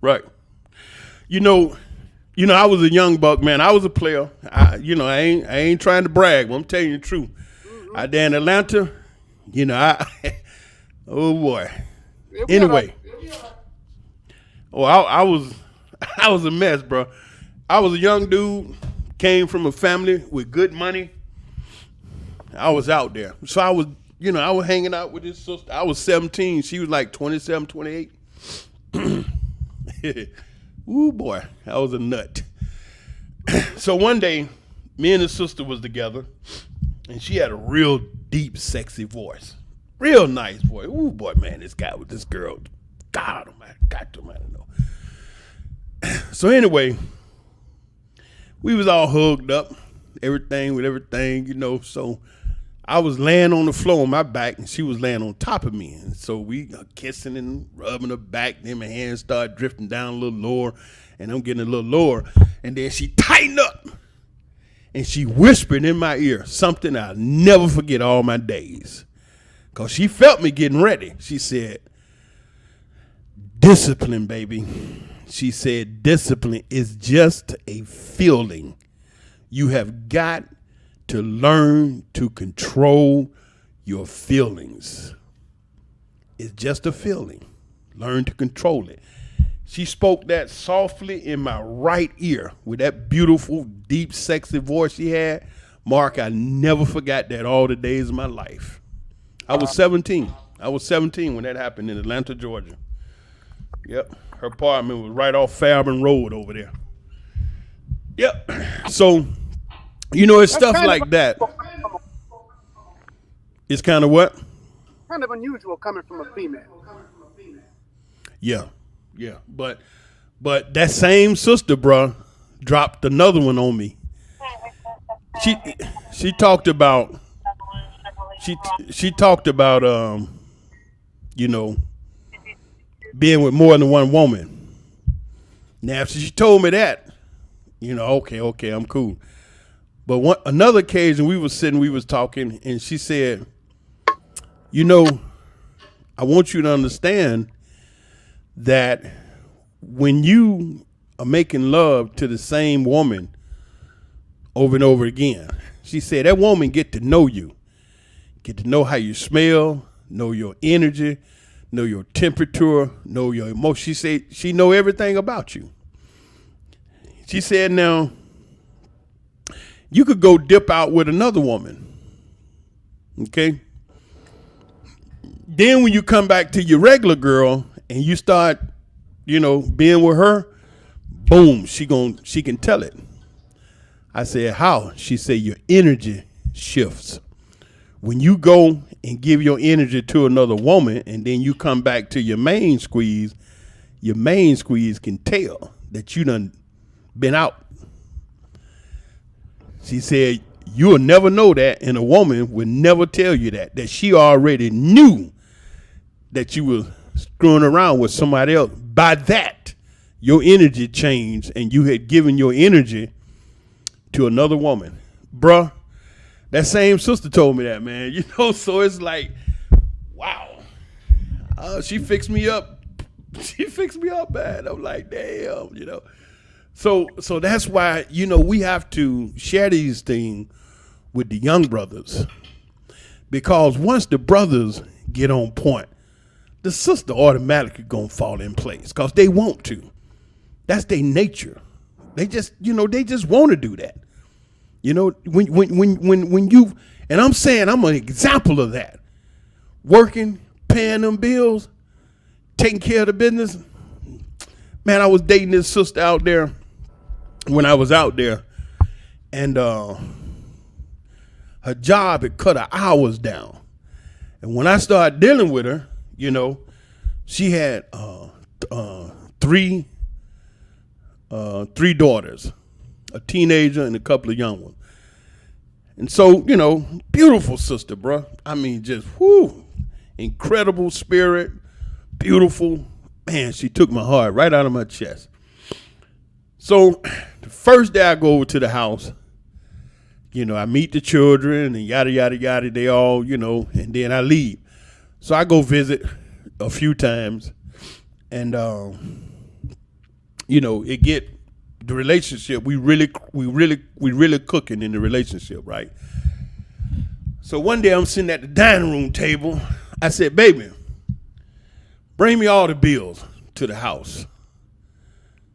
Right. You know, I was a young buck, man. I was a player. I ain't trying to brag, but I'm telling you the truth. I there in Atlanta, oh boy. Anyway, I was a mess, bro. I was a young dude, came from a family with good money. I was out there, so I was hanging out with this sister. I was 17. She was like 27, 28. Ooh boy, I was a nut. So one day, me and the sister was together, and she had a real deep, sexy voice. Real nice voice. Ooh boy, man, this guy with this girl. God almighty, God almighty, know. So anyway, we was all hugged up, everything with everything, so I was laying on the floor on my back, and she was laying on top of me. And so we kissing and rubbing her back. Then my hands started drifting down a little lower, and I'm getting a little lower. And then she tightened up, and she whispered in my ear something I'll never forget all my days. Because she felt me getting ready. She said, discipline, baby. She said, discipline is just a feeling. You have got to learn to control your feelings. It's just a feeling. Learn to control it. She spoke that softly in my right ear with that beautiful, deep, sexy voice she had. Mark, I never forgot that all the days of my life. I was 17. I was 17 when that happened in Atlanta, Georgia. Yep. Her apartment was right off Fairburn Road over there. Yep. So, it's stuff like that. It's kind of what? Kind of unusual coming from a female. Yeah. But that same sister, bruh, dropped another one on me. She talked about being with more than one woman. Now, after she told me that, okay, I'm cool. But another occasion, we was talking, and she said, I want you to understand that when you are making love to the same woman over and over again, she said, that woman get to know you, get to know how you smell, know your energy, know your temperature, know your emotion. She said she know everything about you. She said, now, you could go dip out with another woman, okay? Then when you come back to your regular girl and you start, being with her, boom, she can tell it. I said, how? She said, your energy shifts. When you go and give your energy to another woman and then you come back to your main squeeze can tell that you done been out. She said, you'll never know that, and a woman would never tell you that she already knew that you were screwing around with somebody else. By that, your energy changed, and you had given your energy to another woman. Bruh, that same sister told me that, man. So it's like, wow. She fixed me up. She fixed me up, man. I'm like, damn, So that's why, we have to share these things with the young brothers. Because once the brothers get on point, the sister automatically gonna fall in place because they want to. That's their nature. They just want to do that. You know, when you, and I'm saying I'm an example of that. Working, paying them bills, taking care of the business. Man, I was dating this sister out there when I was out there, and her job had cut her hours down. And when I started dealing with her, you know, she had three daughters, a teenager and a couple of young ones. And so, you know, beautiful sister, bro. I mean, just whoo, incredible spirit, beautiful. Man, she took my heart right out of my chest. So the first day I go over to the house, you know, I meet the children and yada, yada, yada. They all, you know, and then I leave. So I go visit a few times, and, you know, it get the relationship. We really cooking in the relationship, right? So one day I'm sitting at the dining room table. I said, baby, bring me all the bills to the house.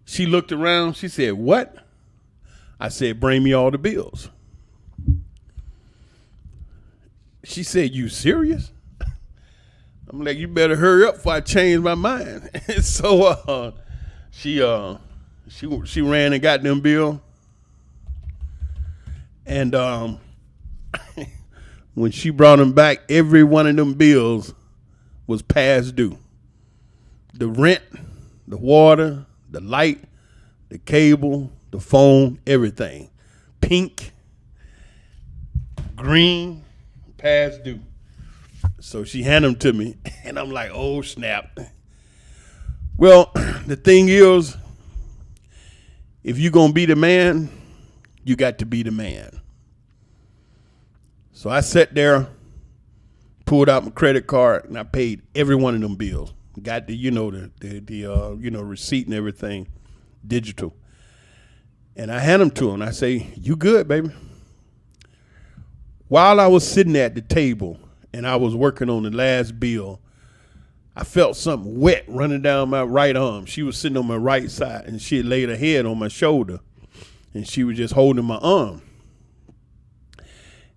She looked around. She said, what? I said, bring me all the bills. She said, you serious? I'm like, you better hurry up before I change my mind. So she ran and got them bill. And when she brought them back, every one of them bills was past due. The rent, the water, the light, the cable, the phone, everything. Pink, green, past due. So she handed them to me, and I'm like, oh, snap. Well, the thing is, if you're going to be the man, you got to be the man. So I sat there, pulled out my credit card, and I paid every one of them bills. Got the, you know, the receipt and everything, digital. And I hand them to him. I say, you good, baby? While I was sitting at the table and I was working on the last bill, I felt something wet running down my right arm. She was sitting on my right side, and she had laid her head on my shoulder, and she was just holding my arm.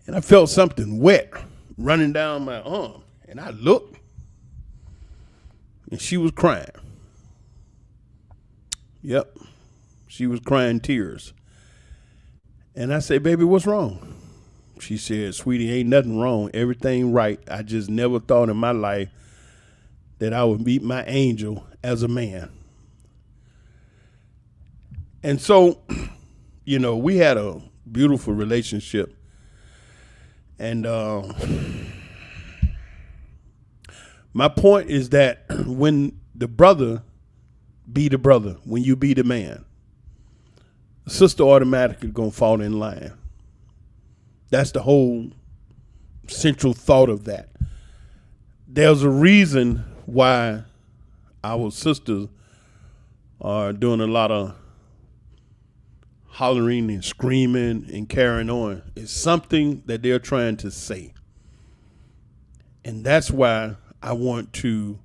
And I felt something wet running down my arm, and I looked, and she was crying. Yep, she was crying tears. And I said, baby, what's wrong? She said, sweetie, ain't nothing wrong. Everything right. I just never thought in my life that I would meet my angel as a man. And so, you know, we had a beautiful relationship. And my point is that when the brother be the brother, when you be the man, the sister automatically going to fall in line. That's the whole central thought of that. There's a reason why our sisters are doing a lot of hollering and screaming and carrying on. It's something that they're trying to say. And that's why I want to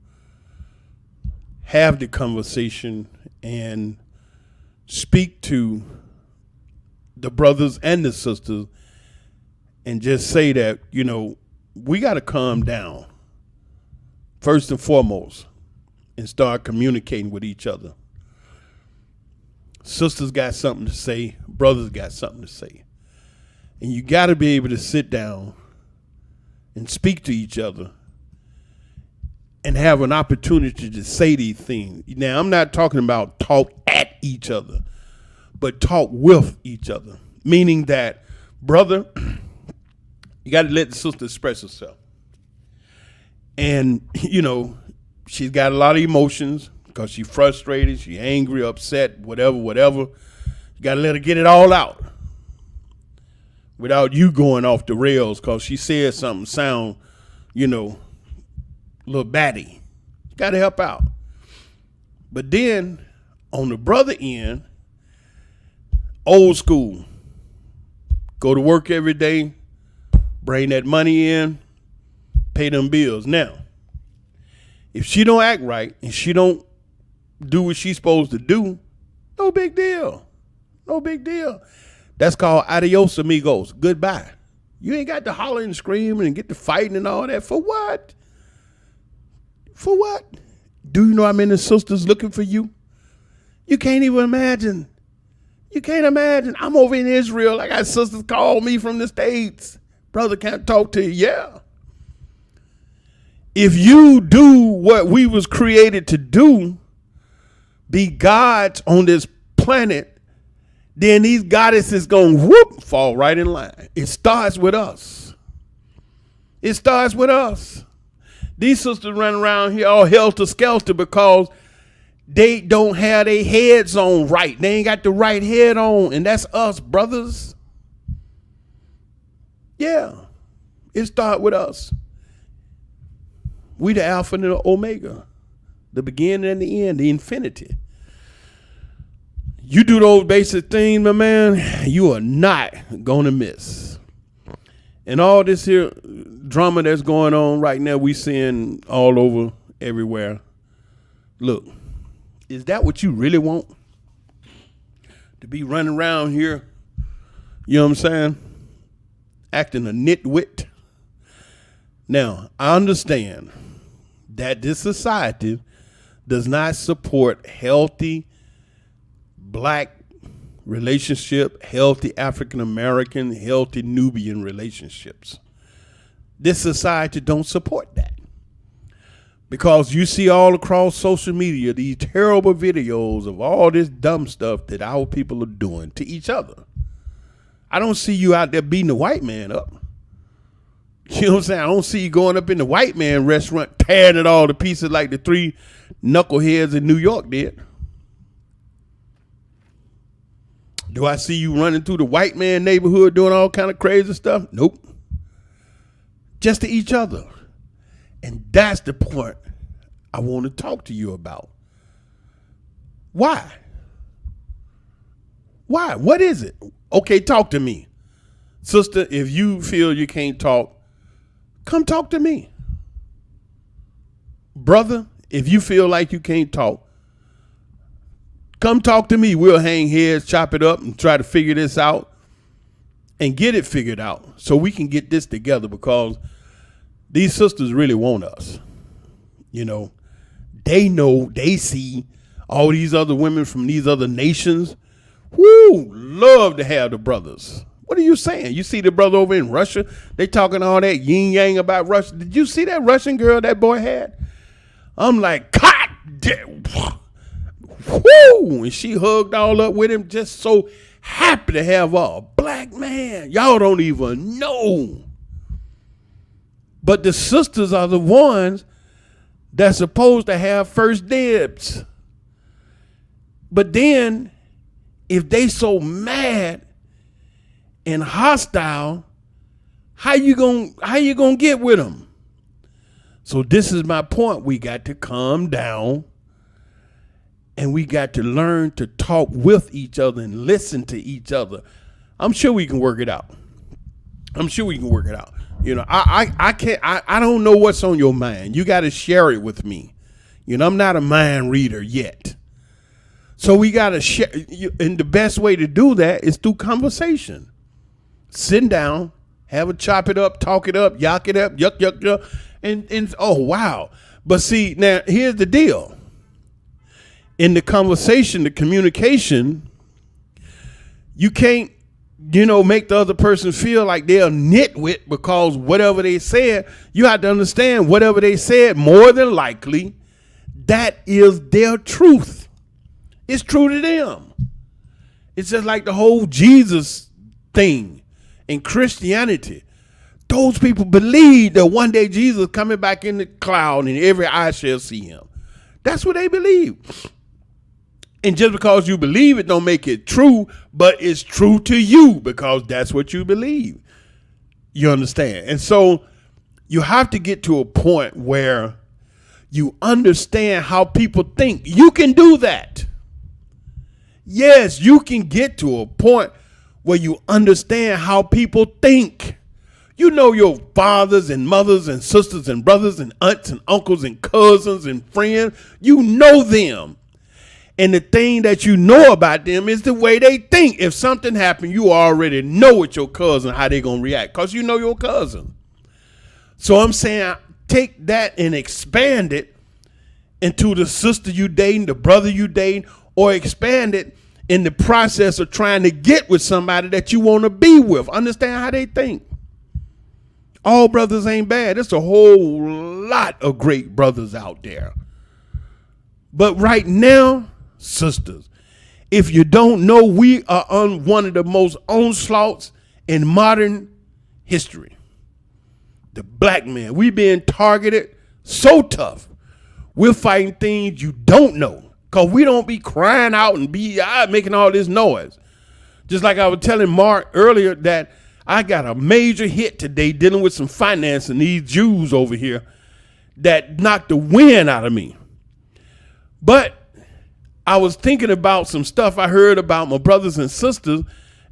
have the conversation and speak to the brothers and the sisters and just say that, you know, we got to calm down first and foremost and start communicating with each other. Sisters got something to say, brothers got something to say. And you got to be able to sit down and speak to each other and have an opportunity to say these things. Now, I'm not talking about talk at each other, but talk with each other, meaning that, brother, you got to let the sister express herself. And, you know, she's got a lot of emotions because she's frustrated, she's angry, upset, whatever. You got to let her get it all out without you going off the rails because she said something sound, you know, a little batty. You got to help out. But then on the brother end, old school, go to work every day, bring that money in, pay them bills. Now, if she don't act right and she don't do what she's supposed to do, no big deal. No big deal. That's called adios amigos. Goodbye. You ain't got to holler and scream and get to fighting and all that. For what? For what? Do you know how many sisters looking for you? You can't even imagine. You can't imagine. I'm over in Israel. I got sisters call me from the States. Brother, can't talk to you. Yeah. If you do what we was created to do, be gods on this planet, then these goddesses gonna fall right in line. It starts with us. It starts with us. These sisters run around here all helter-skelter because they don't have their heads on right. They ain't got the right head on, and that's us, brothers. Yeah, it starts with us. We the Alpha and the Omega, the beginning and the end, the infinity. You do those basic things, my man, you are not gonna miss. And all this here drama that's going on right now, we seeing all over, everywhere. Look, is that what you really want? To be running around here, you know what I'm saying? Acting a nitwit. Now, I understand that this society does not support healthy black relationship, healthy African American, healthy Nubian relationships. This society don't support that. Because you see all across social media these terrible videos of all this dumb stuff that our people are doing to each other. I don't see you out there beating the white man up. You know what I'm saying? I don't see you going up in the white man restaurant tearing it all to pieces like the three knuckleheads in New York did. Do I see you running through the white man neighborhood doing all kind of crazy stuff? Nope. Just to each other. And that's the point I want to talk to you about. Why? Why? What is it? Okay, talk to me. Sister, if you feel you can't talk, come talk to me. Brother, if you feel like you can't talk, come talk to me. We'll hang heads, chop it up, and try to figure this out and get it figured out so we can get this together, because these sisters really want us. You know, they see all these other women from these other nations. Woo, love to have the brothers. What are you saying? You see the brother over in Russia? They talking all that yin yang about Russia. Did you see that Russian girl that boy had? I'm like, God damn. Woo! And she hugged all up with him, just so happy to have a black man. Y'all don't even know. But the sisters are the ones that's supposed to have first dibs. But then, if they so mad and hostile, how you gonna get with them? So this is my point. We got to calm down, and we got to learn to talk with each other and listen to each other. I'm sure we can work it out. You know, I don't know what's on your mind. You got to share it with me. You know, I'm not a mind reader yet. So we got to share. And the best way to do that is through conversation. Sitting down, have a chop it up, talk it up, yak it up, yuck. And oh, wow. But see, now here's the deal. In the conversation, the communication, you can't, make the other person feel like they're a nitwit because whatever they said. You have to understand, whatever they said, more than likely, that is their truth. It's true to them. It's just like the whole Jesus thing in Christianity. Those people believe that one day Jesus is coming back in the cloud and every eye shall see him. That's what they believe. And just because you believe it don't make it true, but it's true to you because that's what you believe. You understand? And so you have to get to a point where you understand how people think. You can do that. Yes, you can get to a point where you understand how people think. You know your fathers and mothers and sisters and brothers and aunts and uncles and cousins and friends. You know them. And the thing that you know about them is the way they think. If something happened, you already know with your cousin how they going to react because you know your cousin. So I'm saying take that and expand it into the sister you dating, the brother you dating, or expand it in the process of trying to get with somebody that you want to be with. Understand how they think. All brothers ain't bad. There's a whole lot of great brothers out there. But right now, sisters, if you don't know, we are on one of the most onslaughts in modern history. The black man, we being targeted so tough. We're fighting things you don't know because we don't be crying out and be making all this noise. Just like I was telling Mark earlier that I got a major hit today dealing with some financing, these Jews over here that knocked the wind out of me. But I was thinking about some stuff I heard about my brothers and sisters,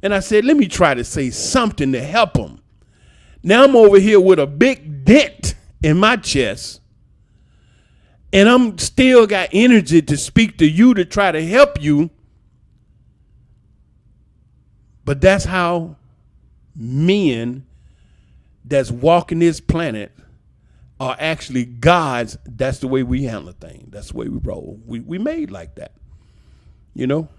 and I said, let me try to say something to help them. Now I'm over here with a big dent in my chest, and I'm still got energy to speak to you to try to help you. But that's how men that's walking this planet are actually gods. That's the way we handle things. That's the way we roll. We made like that, you know.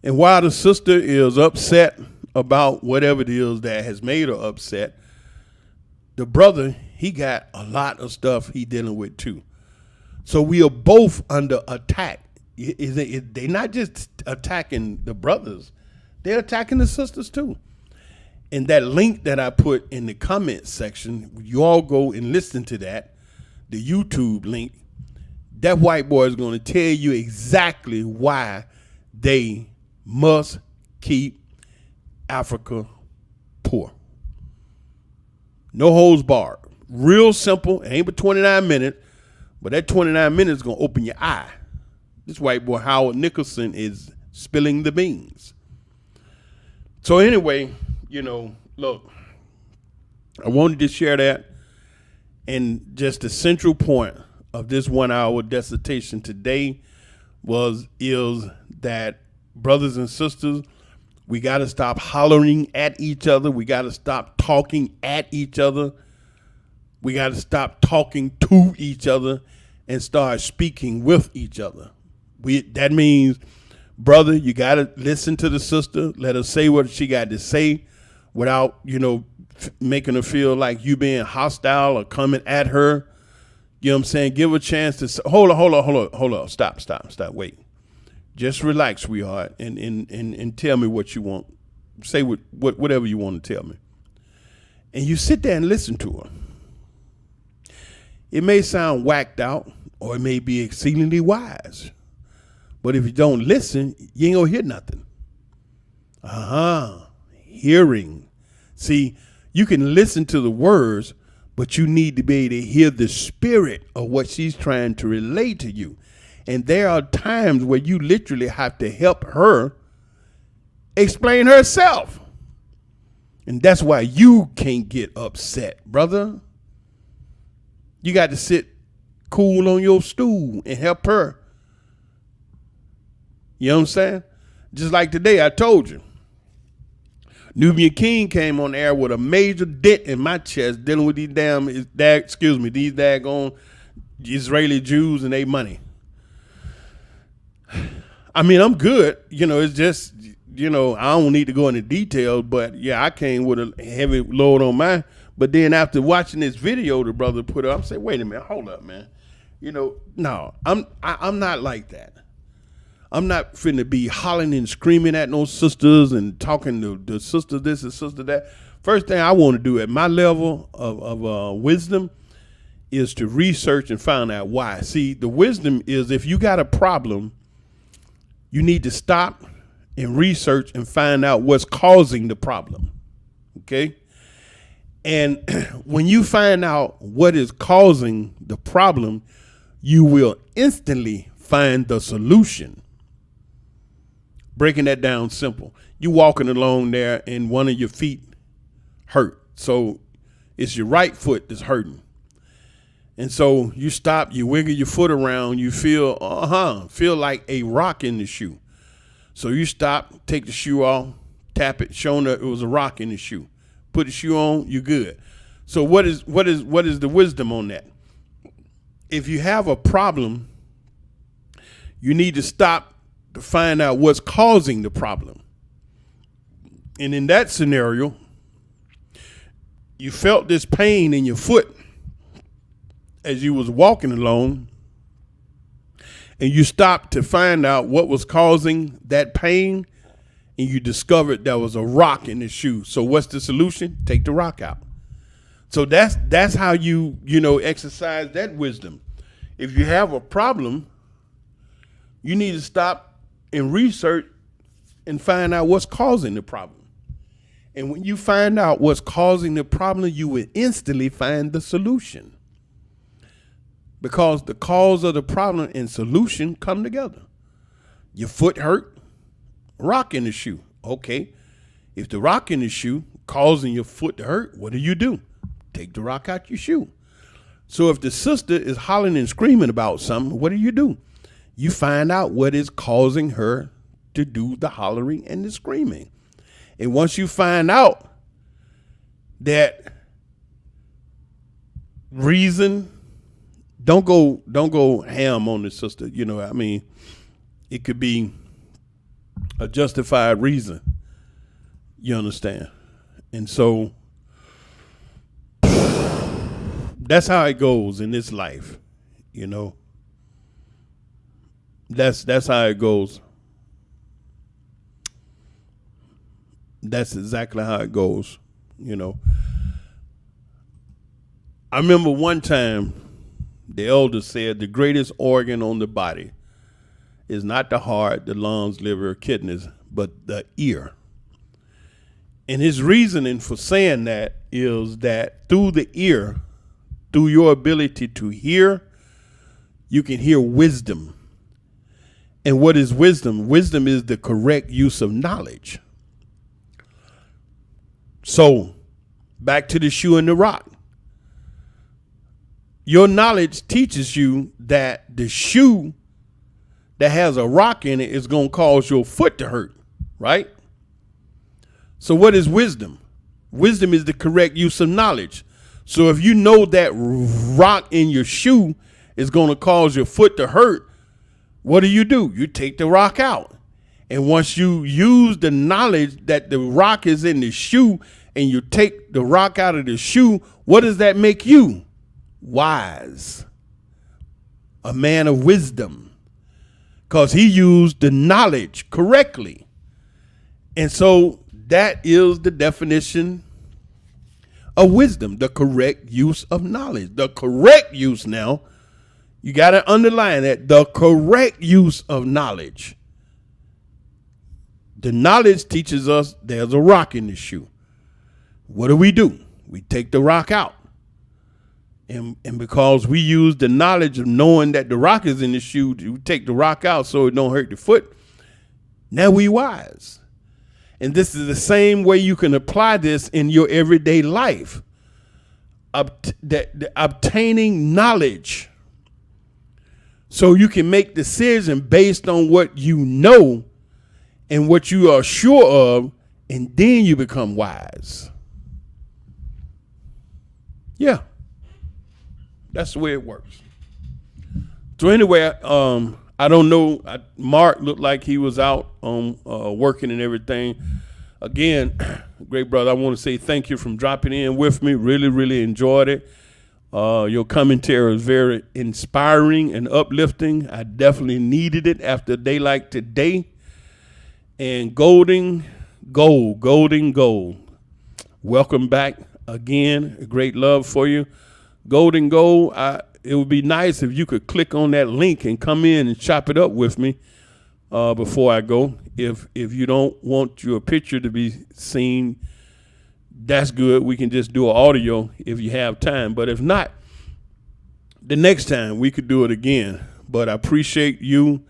And while the sister is upset about whatever it is that has made her upset, the brother, he got a lot of stuff he dealing with too. So we are both under attack. They're not just attacking the brothers, they're attacking the sisters too. And that link that I put in the comment section, you all go and listen to that, the YouTube link. That white boy is going to tell you exactly why they must keep Africa poor. No holds barred. Real simple. It ain't but 29 minutes, but that 29 minutes is going to open your eye. This white boy, Howard Nicholson, is spilling the beans. So anyway, you know, look, I wanted to share that. And just the central point of this 1 hour dissertation today is that brothers and sisters, we got to stop hollering at each other. We got to stop talking at each other. We got to stop talking to each other and start speaking with each other. That means, brother, you got to listen to the sister. Let her say what she got to say without, making her feel like you being hostile or coming at her. You know what I'm saying? Give her a chance to say, hold on. Stop. Wait. Just relax, sweetheart, and tell me what you want. Say whatever you want to tell me. And you sit there and listen to her. It may sound whacked out or it may be exceedingly wise. But if you don't listen, you ain't gonna hear nothing. Hearing. See, you can listen to the words, but you need to be able to hear the spirit of what she's trying to relate to you. And there are times where you literally have to help her explain herself. And that's why you can't get upset, brother. You got to sit cool on your stool and help her. You know what I'm saying? Just like today, I told you. Nubian King came on air with a major dent in my chest dealing with these daggone Israeli Jews and their money. I mean, I'm good. It's just, I don't need to go into details, but yeah, I came with a heavy load on mine. But then after watching this video the brother put up, I'm saying, wait a minute, hold up, man. No, I'm not like that. I'm not finna be hollering and screaming at no sisters and talking to the sister this and sister that. First thing I want to do at my level of wisdom is to research and find out why. See, the wisdom is if you got a problem, you need to stop and research and find out what's causing the problem. Okay? And when you find out what is causing the problem, you will instantly find the solution. Breaking that down simple. You walking along there and one of your feet hurt. So it's your right foot that's hurting. And so you stop, you wiggle your foot around, you feel like a rock in the shoe. So you stop, take the shoe off, tap it, showing that it was a rock in the shoe. Put the shoe on, you're good. So what is the wisdom on that? If you have a problem, you need to stop to find out what's causing the problem. And in that scenario, you felt this pain in your foot as you was walking along, and you stopped to find out what was causing that pain, and you discovered there was a rock in the shoe. So what's the solution? Take the rock out. So that's how you exercise that wisdom. If you have a problem, you need to stop and research and find out what's causing the problem. And when you find out what's causing the problem, you will instantly find the solution. Because the cause of the problem and solution come together. Your foot hurt, rock in the shoe. Okay. If the rock in the shoe causing your foot to hurt, what do? Take the rock out your shoe. So if the sister is hollering and screaming about something, what do? You find out what is causing her to do the hollering and the screaming. And once you find out that reason, don't go ham on the sister. It could be a justified reason. You understand? And so that's how it goes in this life. That's how it goes. That's exactly how it goes. I remember one time the elder said the greatest organ on the body is not the heart, the lungs, liver, kidneys, but the ear. And his reasoning for saying that is that through the ear, through your ability to hear, you can hear wisdom. And what is wisdom? Wisdom is the correct use of knowledge. So, back to the shoe and the rock. Your knowledge teaches you that the shoe that has a rock in it is going to cause your foot to hurt, right? So what is wisdom? Wisdom is the correct use of knowledge. So if you know that rock in your shoe is going to cause your foot to hurt, what do? You take the rock out. And once you use the knowledge that the rock is in the shoe and you take the rock out of the shoe, what does that make you? Wise. A man of wisdom. Because he used the knowledge correctly. And so that is the definition of wisdom, the correct use of knowledge. The correct use now, you got to underline that, the correct use of knowledge. The knowledge teaches us there's a rock in the shoe. What do? We take the rock out. And because we use the knowledge of knowing that the rock is in the shoe, we take the rock out so it don't hurt the foot. Now we wise. And this is the same way you can apply this in your everyday life. Obtaining knowledge so you can make decisions based on what you know and what you are sure of, and then you become wise. Yeah. That's the way it works. So anyway, I don't know. Mark looked like he was out working and everything. Again, great brother, I want to say thank you for dropping in with me. Really, really enjoyed it. Your commentary is very inspiring and uplifting. I definitely needed it after a day like today. And golden gold. Welcome back again. A great love for you. Golden Gold, it would be nice if you could click on that link and come in and chop it up with me before I go. If you don't want your picture to be seen, that's good. We can just do an audio if you have time. But if not, the next time we could do it again. But I appreciate you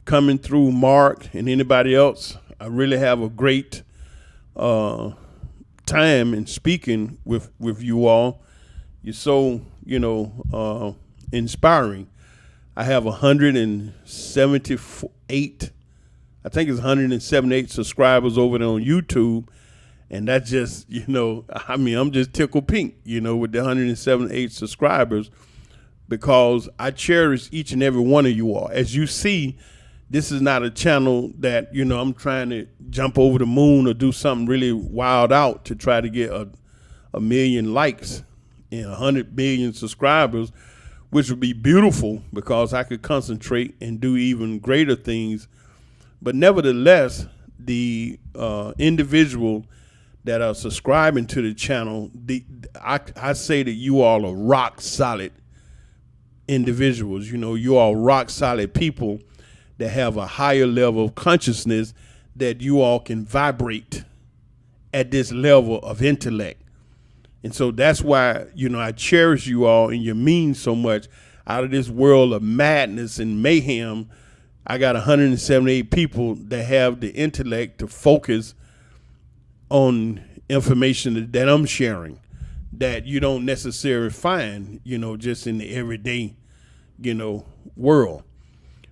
coming through, Mark, and anybody else. I really have a great time in speaking with you all. You're so, inspiring. I have 178, I think it's 178 subscribers over there on YouTube. And that's just, I'm just tickled pink, with the 178 subscribers, because I cherish each and every one of you all. As you see, this is not a channel that, I'm trying to jump over the moon or do something really wild out to try to get a million likes and 100 million subscribers, which would be beautiful because I could concentrate and do even greater things. But nevertheless, the individual that are subscribing to the channel, I say that you all are rock solid individuals. You all rock solid people that have a higher level of consciousness, that you all can vibrate at this level of intellect. And so that's why, I cherish you all, and you mean so much. Out of this world of madness and mayhem, I got 178 people that have the intellect to focus on information that I'm sharing, that you don't necessarily find, just in the everyday, world.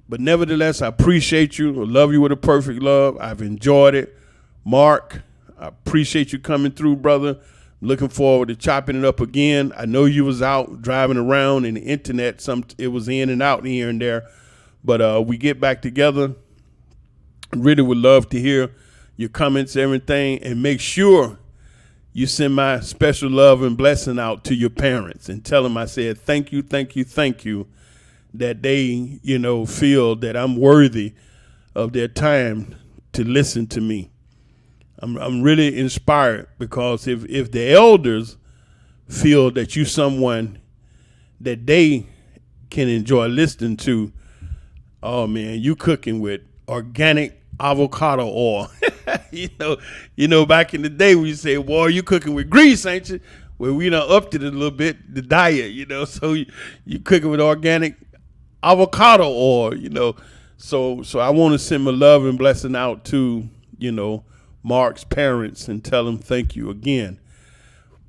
But nevertheless, I appreciate you. I love you with a perfect love. I've enjoyed it. Mark, I appreciate you coming through, brother. Looking forward to chopping it up again. I know you was out driving around in the internet. It was in and out here and there. But we get back together. Really would love to hear your comments, everything. And make sure you send my special love and blessing out to your parents and tell them I said thank you, thank you, thank you, that they, feel that I'm worthy of their time to listen to me. I'm really inspired, because if the elders feel that you someone that they can enjoy listening to, oh man, you cooking with organic avocado oil. Back in the day when you say, boy, you cooking with grease, ain't you? Well, we done upped it a little bit, the diet, so you cooking with organic avocado oil, So I want to send my love and blessing out to, Mark's parents and tell them thank you again.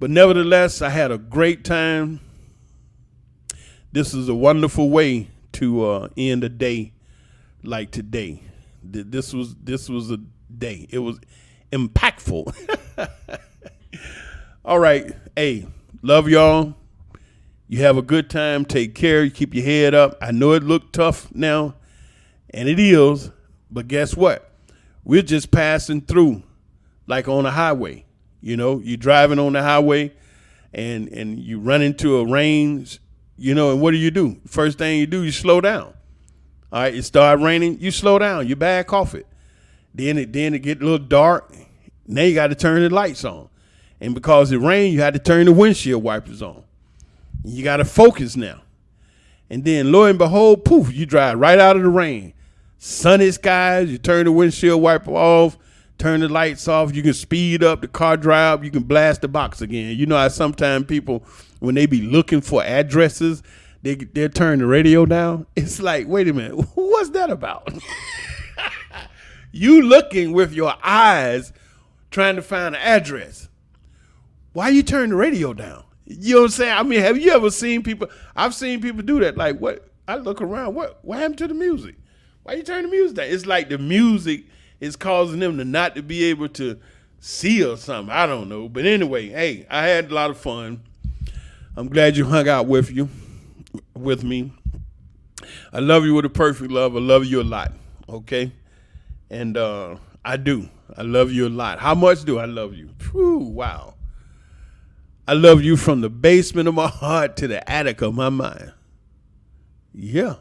But nevertheless, I had a great time. This is a wonderful way to end a day like today. This was a day. It was impactful. All right. Hey, love y'all. You have a good time. Take care. You keep your head up. I know it looked tough now, and it is, but guess what? We're just passing through like on a highway. You're driving on the highway and you run into a range, and what do? First thing you do, you slow down. All right, it start raining, you slow down, you back off it. Then it get a little dark. Now you got to turn the lights on. And because it rained, you had to turn the windshield wipers on. You got to focus now. And then lo and behold, poof, you drive right out of the rain. Sunny skies, you turn the windshield wiper off, turn the lights off, you can speed up the car drive, you can blast the box again. How sometimes people, when they be looking for addresses, they'll turn the radio down. It's like, wait a minute, what's that about? You looking with your eyes trying to find an address. Why you turn the radio down? You know what I'm saying? I mean, have you ever seen people? I've seen people do that. Like, what? I look around. What happened to the music? Why you turn the music down? It's like the music is causing them to not to be able to see or something. I don't know. But anyway, hey, I had a lot of fun. I'm glad you hung out with me. I love you with a perfect love. I love you a lot. Okay? And I do. I love you a lot. How much do I love you? Whew, wow. I love you from the basement of my heart to the attic of my mind. Yeah.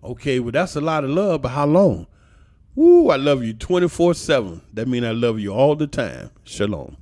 Okay, well, that's a lot of love, but how long? Woo, I love you 24/7. That means I love you all the time. Shalom.